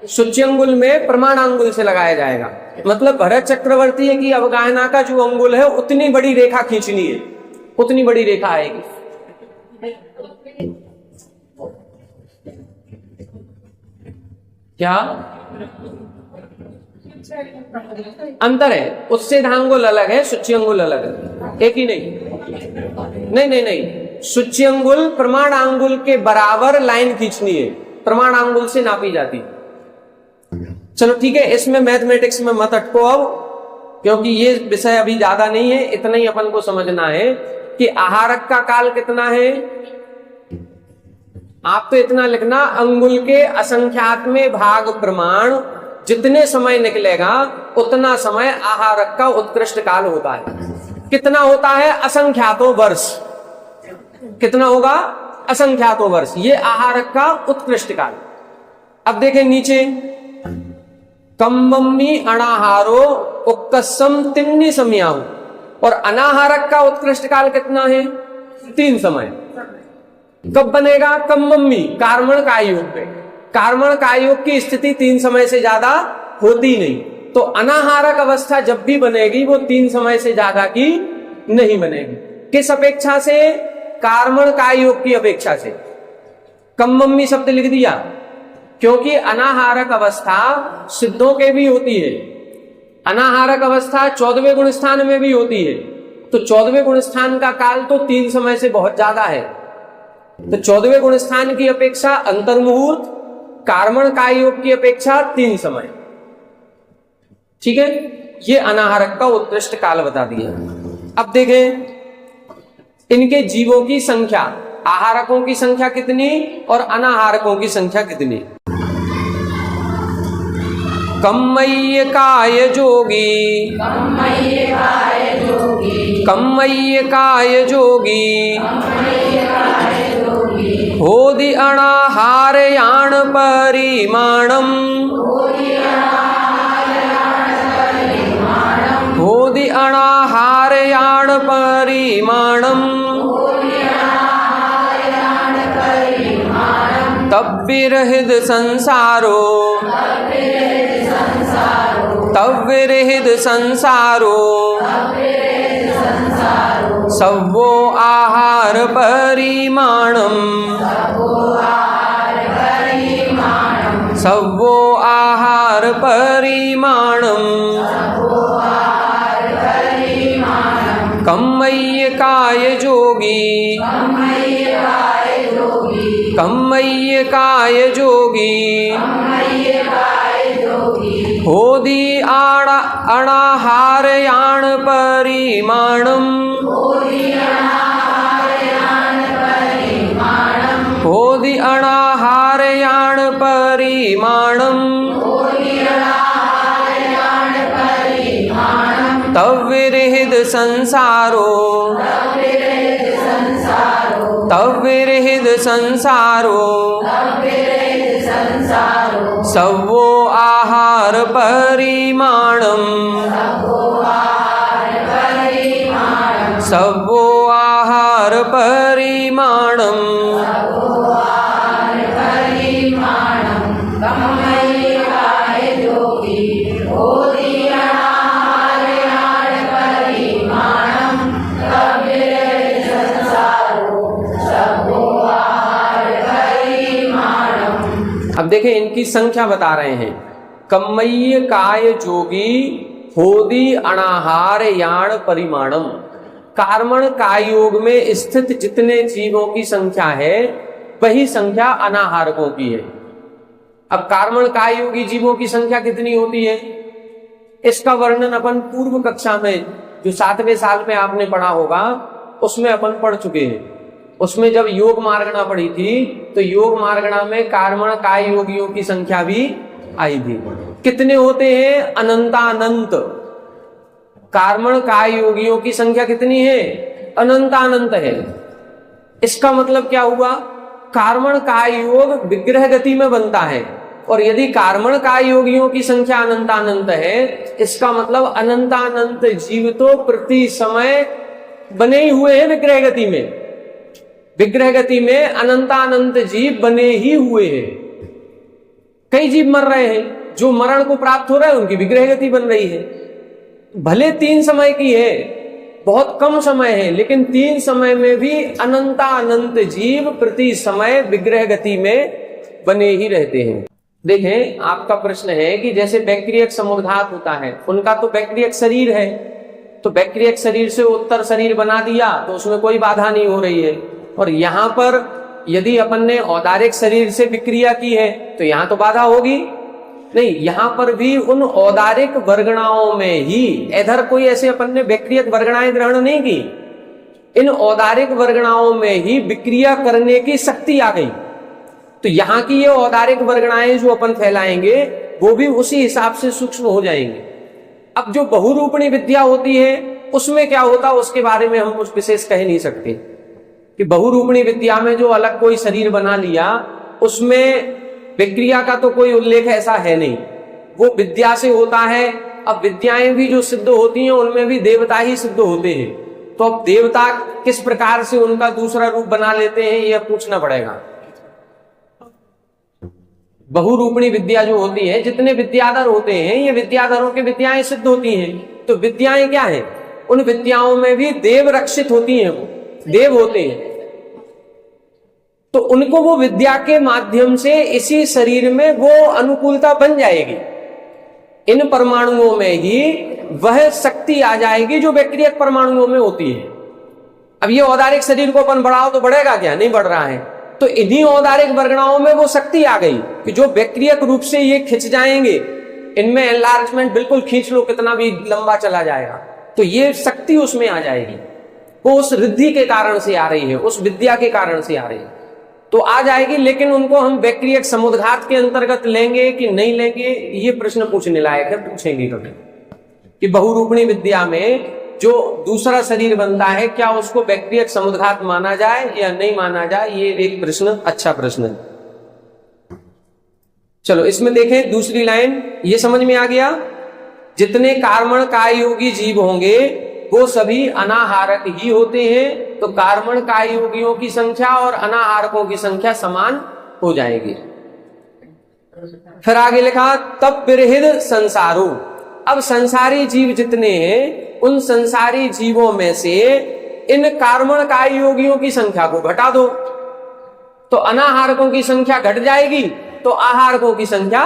सूच्यंगुल में प्रमाणांगुल से लगाया जाएगा, मतलब भरत चक्रवर्ती की अवगाहना का जो अंगुल है उतनी बड़ी रेखा खींचनी है, उतनी बड़ी रेखा आएगी। क्या अंतर है? उससे धांगुल अलग है, सूच्यंगुल अलग है, एक ही नहीं, सूच्यंगुल प्रमाणांगुल के बराबर लाइन खींचनी है, प्रमाणांगुल से नापी जाती। चलो ठीक है, इसमें मैथमेटिक्स में मत अटको अब, क्योंकि ये विषय अभी ज्यादा नहीं है, इतना ही अपन को समझना है कि आहारक का काल कितना है। आप तो इतना लिखना, अंगुल के असंख्यातवें भाग प्रमाण जितने समय निकलेगा उतना समय आहारक का उत्कृष्ट काल होता है। कितना होता है? असंख्यातों वर्ष। कितना होगा? असंख्यातों वर्ष, ये आहारक का उत्कृष्ट काल। अब देखें नीचे, कम्बम्मी अनाहारो उक्कसम तिन्नी समयाहु, और अनाहारक का उत्कृष्ट काल कितना है? 3 समय। कब बनेगा? कम्बम्मी कार्मण कायोग पे। कार्मण कायोग की स्थिति 3 समय से ज्यादा होती नहीं, तो अनाहारक अवस्था जब भी बनेगी वो 3 समय से ज्यादा की नहीं बनेगी। किस अपेक्षा से? कार्मण कायोग की अपेक्षा से। कम्बम्मी शब्द लिख दिया क्योंकि अनाहारक अवस्था सिद्धों के भी होती है, अनाहारक अवस्था 14वें गुण स्थान में भी होती है, तो 14वें गुण स्थान का काल तो 3 समय से बहुत ज्यादा है, तो 14वें गुण स्थान की अपेक्षा अंतर्मुहूर्त, कार्मण कायोग की अपेक्षा 3 समय। ठीक है, ये अनाहारक का उत्कृष्ट काल बता दिया। अब देखें इनके जीवों की संख्या, आहारकों की संख्या कितनी और अनाहारकों की संख्या कितनी। कम्मय्य काय जोगी, कम्मय्य काय जोगी, होदि अनाहार याण परिमाणम, होदि अनाहार याण परिमाणम, तब विरहित संसारो, तब विरहित संसारो, सवो आहार परिमाणम, सवो आहार परिमाणम, कम्मय्य काय जोगी, कम्मय्य काय जोगी, होदि अनाहार याण परिमाणम, होदि अनाहार याण परिमाणम, तब विरहित संसारो, तब विरहित संसारो, सवो आहार परिमाणम, सवो आहार परिमाणम, अब देखें इनकी संख्या बता रहे हैं। कम्मय्य काय जोगी होदि अनाहार याण परिमाणम, कार्मण कायोग में स्थित जितने जीवों की संख्या है वही संख्या अनाहारकों की है। अब कार्मण काय योगी जीवों की संख्या कितनी होती है, इसका वर्णन अपन पूर्व कक्षा में जो 7वें साल में आपने पढ़ा होगा उसमें अपन पढ़ चुके हैं। उसमें जब योग मार्गणा पढ़ी थी तो योग मार्गणा में कार्मण काय योगियों की संख्या भी आई थी। कितने होते हैं, अनंतानंत। कार्मण काय योगियों की संख्या कितनी है, अनंतानंत है। इसका मतलब क्या हुआ, कार्मण काय योग विग्रह गति में बनता है, और यदि कार्मण काय योगियों की संख्या अनंतानंत है, इसका मतलब अनंतानंत जीव तो प्रति समय बने ही हुए हैं विग्रह गति में। विग्रह गति में अनंतानंत जीव बने ही हुए हैं। कई जीव मर रहे हैं, जो मरण को प्राप्त हो रहा है उनकी विग्रह गति बन रही है। भले 3 समय की है, बहुत कम समय है, लेकिन 3 समय में भी अनंतानंत जीव प्रति समय विग्रह गति में बने ही रहते हैं। देखें, आपका प्रश्न है कि जैसे बैक्टीरियक समुद्घात होता है, उनका तो बैक्टीरियक शरीर है, तो बैक्टीरियक शरीर से उत्तर शरीर बना दिया तो उसमें कोई बाधा नहीं हो रही है। और यहां पर यदि अपन ने औदारिक शरीर से विक्रिया की है तो यहां तो बाधा होगी नहीं। यहां पर भी उन औदारिक वर्गणाओं में ही, इधर कोई ऐसे अपन ने बैक्टीरियक वर्गणाएं ग्रहण नहीं की, इन औदारिक वर्गणाओं में ही विक्रिया करने की शक्ति आ गई। तो यहां की ये औदारिक वर्गणाएं जो अपन फैलाएंगे वो भी उसी हिसाब से सूक्ष्म हो जाएंगे। अब जो बहुरूपणी विद्या होती है उसमें क्या होता, उसके बारे में हम कुछ विशेष कह नहीं सकते कि बहुरूपणी विद्या में जो अलग कोई शरीर बना लिया उसमें विक्रिया का तो कोई उल्लेख ऐसा है नहीं, वो विद्या से होता है। अब विद्याएं भी जो सिद्ध होती हैं उनमें भी देवता ही सिद्ध होते हैं, तो अब देवता किस प्रकार से उनका दूसरा रूप बना लेते हैं यह पूछना पड़ेगा। बहुरूपणी विद्या जो होती है, जितने विद्याधर होते हैं ये विद्याधरों की विद्याएं सिद्ध होती हैं। तो विद्याएं क्या है, उन विद्याओं में भी देव रक्षित होती हैं, वो देव होते हैं, तो उनको वो विद्या के माध्यम से इसी शरीर में वो अनुकूलता बन जाएगी। इन परमाणुओं में ही वह शक्ति आ जाएगी जो बैक्टीरियक परमाणुओं में होती है। अब ये औदारिक शरीर को अपन बढ़ाओ तो बढ़ेगा क्या, नहीं बढ़ रहा है। तो इन्हीं औदारिक वर्गणाओं में वो शक्ति आ गई कि जो बैक्टीरियक रूप से ये खिंच जाएंगे, इनमें एनलार्जमेंट बिल्कुल खींच लो कितना भी लंबा चला जाएगा, तो ये शक्ति उसमें आ जाएगी। वो उस रिद्धि के कारण से आ रही है, उस विद्या के कारण से आ रही है, तो आ जाएगी। लेकिन उनको हम बैक्टीरियक समुद्घात के अंतर्गत लेंगे कि नहीं लेंगे, ये प्रश्न पूछने लायक है, पूछेंगे कभी कि बहुरूपणी विद्या में जो दूसरा शरीर बनता है क्या उसको बैक्टीरियक समुद्घात माना जाए या नहीं माना जाए, ये एक प्रश्न, अच्छा प्रश्न है। चलो इसमें देखें दूसरी लाइन, ये समझ में आ गया। जितने कार्मण काय योगी जीव होंगे वो सभी अनाहारक ही होते हैं, तो कार्मण काय योगियों की संख्या और अनाहारकों की संख्या समान हो जाएगी। फिर आगे लिखा तब विरहित संसारो। अब संसारी जीव जितने हैं उन संसारी जीवों में से इन कार्मण काय योगियों की संख्या को घटा दो, तो अनाहारकों की संख्या घट जाएगी, तो आहारकों की संख्या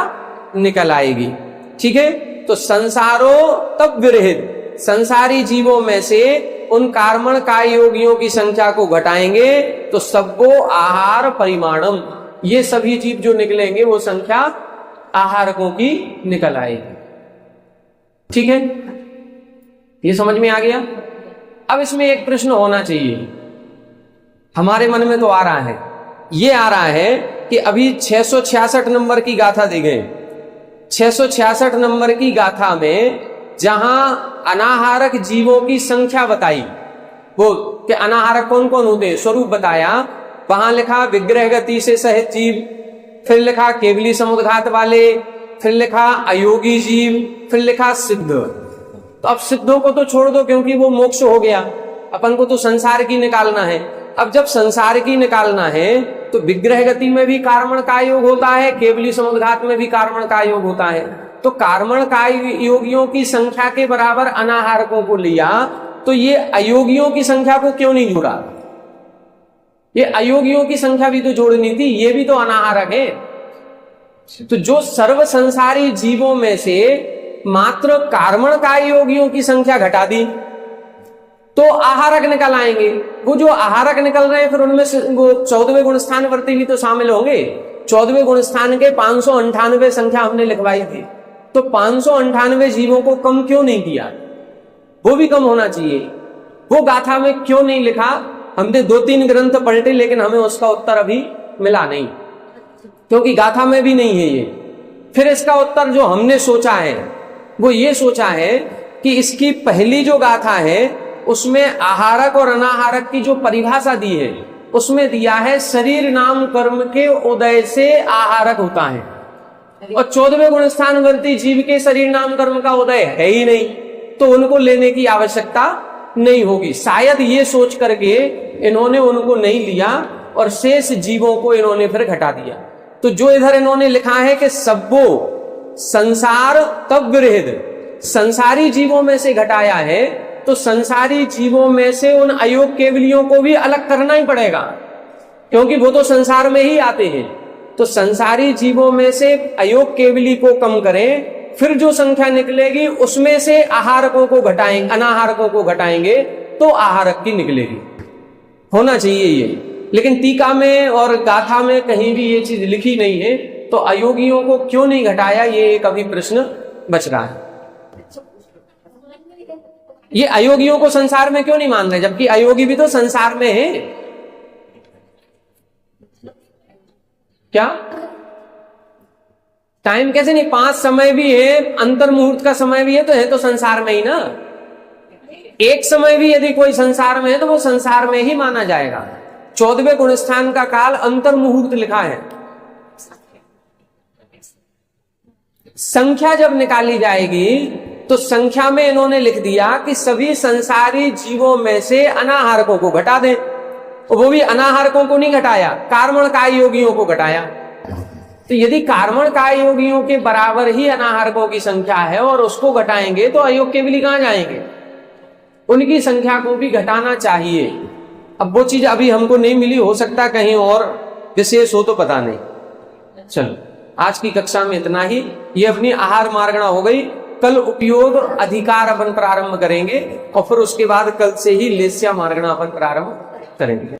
निकल आएगी। ठीक है, तो संसारो तब विरहित, संसारी जीवों में से उन कार्मण काय योगियों की संख्या को घटाएंगे तो सबको आहार परिमाणम, ये सभी जीव जो निकलेंगे वो संख्या आहारकों की निकल आएगी। ठीक है, ये समझ में आ गया। अब इसमें एक प्रश्न होना चाहिए, हमारे मन में तो आ रहा है, ये आ रहा है कि अभी 666 नंबर की गाथा दी गई। 666 नंबर की गाथा में जहां अनाहारक जीवों की संख्या बताई, वो कि अनाहारक कौन कौन होते हैं, स्वरूप बताया, वहां लिखा विग्रह गति से सहित जीव, फिर लिखा केवली समुद्घात वाले, फिर लिखा अयोगी जीव, फिर लिखा सिद्ध। तो अब सिद्धों को तो छोड़ दो क्योंकि वो मोक्ष हो गया, अपन को तो संसार की निकालना है। अब जब संसार की निकालना है तो विग्रह गति में भी कार्मण काय योग होता है, केवली समुद्घात में भी कार्मण काय योग होता है। तो कार्मण काय योगियों की संख्या के बराबर अनाहारकों को लिया, तो ये अयोगियों की संख्या को क्यों नहीं जोड़ा? ये अयोगियों की संख्या भी तो जोड़नी थी, ये भी तो अनाहारक है। तो जो सर्व संसारी जीवों में से मात्र कार्मण काय योगियों की संख्या घटा दी तो आहारक निकल आएंगे। वो जो आहारक निकल रहे हैं फिर उनमें से वो 14वें गुण स्थान वर्ती भी तो शामिल होंगे। 14वें गुण स्थान के 598 संख्या हमने लिखवाई थी, तो 598 जीवों को कम क्यों नहीं किया? वो भी कम होना चाहिए। वो गाथा में क्यों नहीं लिखा? हमने 2-3 ग्रंथ पलटे लेकिन हमें उसका उत्तर अभी मिला नहीं, क्योंकि गाथा में भी नहीं है ये। फिर इसका उत्तर जो हमने सोचा है वो ये सोचा है कि इसकी पहली जो गाथा है उसमें आहारक और अनाहारक की जो परिभाषा दी है उसमें दिया है शरीर नाम कर्म के उदय से आहारक होता है, और 14वें गुण स्थान वर्ती जीव के शरीर नाम कर्म का उदय है ही नहीं, तो उनको लेने की आवश्यकता नहीं होगी। शायद ये सोच करके इन्होंने उनको नहीं लिया और शेष जीवों को इन्होंने फिर घटा दिया। तो जो इधर इन्होंने लिखा है कि सबको संसार तब विरहित, संसारी जीवों में से घटाया है, तो संसारी जीवों में से उन अयोग केवलियों को भी अलग करना ही पड़ेगा, क्योंकि वो तो संसार में ही आते हैं। तो संसारी जीवों में से अयोग केवली को कम करें, फिर जो संख्या निकलेगी उसमें से आहारकों को घटाएंगे, अनाहारकों को घटाएंगे तो आहारक की निकलेगी। होना चाहिए ये, लेकिन टीका में और गाथा में कहीं भी ये चीज लिखी नहीं है, तो अयोगियों को क्यों नहीं घटाया, ये एक अभी प्रश्न बच रहा है। ये अयोगियों को संसार में क्यों नहीं मान रहे, जबकि अयोगी भी तो संसार में है। क्या टाइम कैसे नहीं, 5 समय भी है, अंतर मुहूर्त का समय भी है, तो संसार में ही ना। एक समय भी यदि कोई संसार में है तो वो संसार में ही माना जाएगा। 14वें गुण स्थान का काल अंतर मुहूर्त लिखा है। संख्या जब निकाली जाएगी तो संख्या में इन्होंने लिख दिया कि सभी संसारी जीवों में से अनाहारकों को घटा दें, और वो भी अनाहारकों को नहीं घटाया, कार्मण काय योगियों को घटाया। तो यदि कार्मण काय योगियों के बराबर ही अनाहारकों की संख्या है और उसको घटाएंगे तो अयोग केवली कहां जाएंगे? उनकी संख्या को भी घटाना चाहिए। अब वो चीज अभी हमको नहीं मिली, हो सकता कहीं और विशेष हो तो पता नहीं। चलो आज की कक्षा में इतना ही। ये अपनी आहार मार्गणा हो गई। कल उपयोग अधिकार अपन प्रारंभ करेंगे और फिर उसके बाद कल से ही लेस्या मार्गणा अपन प्रारंभ करेंगे।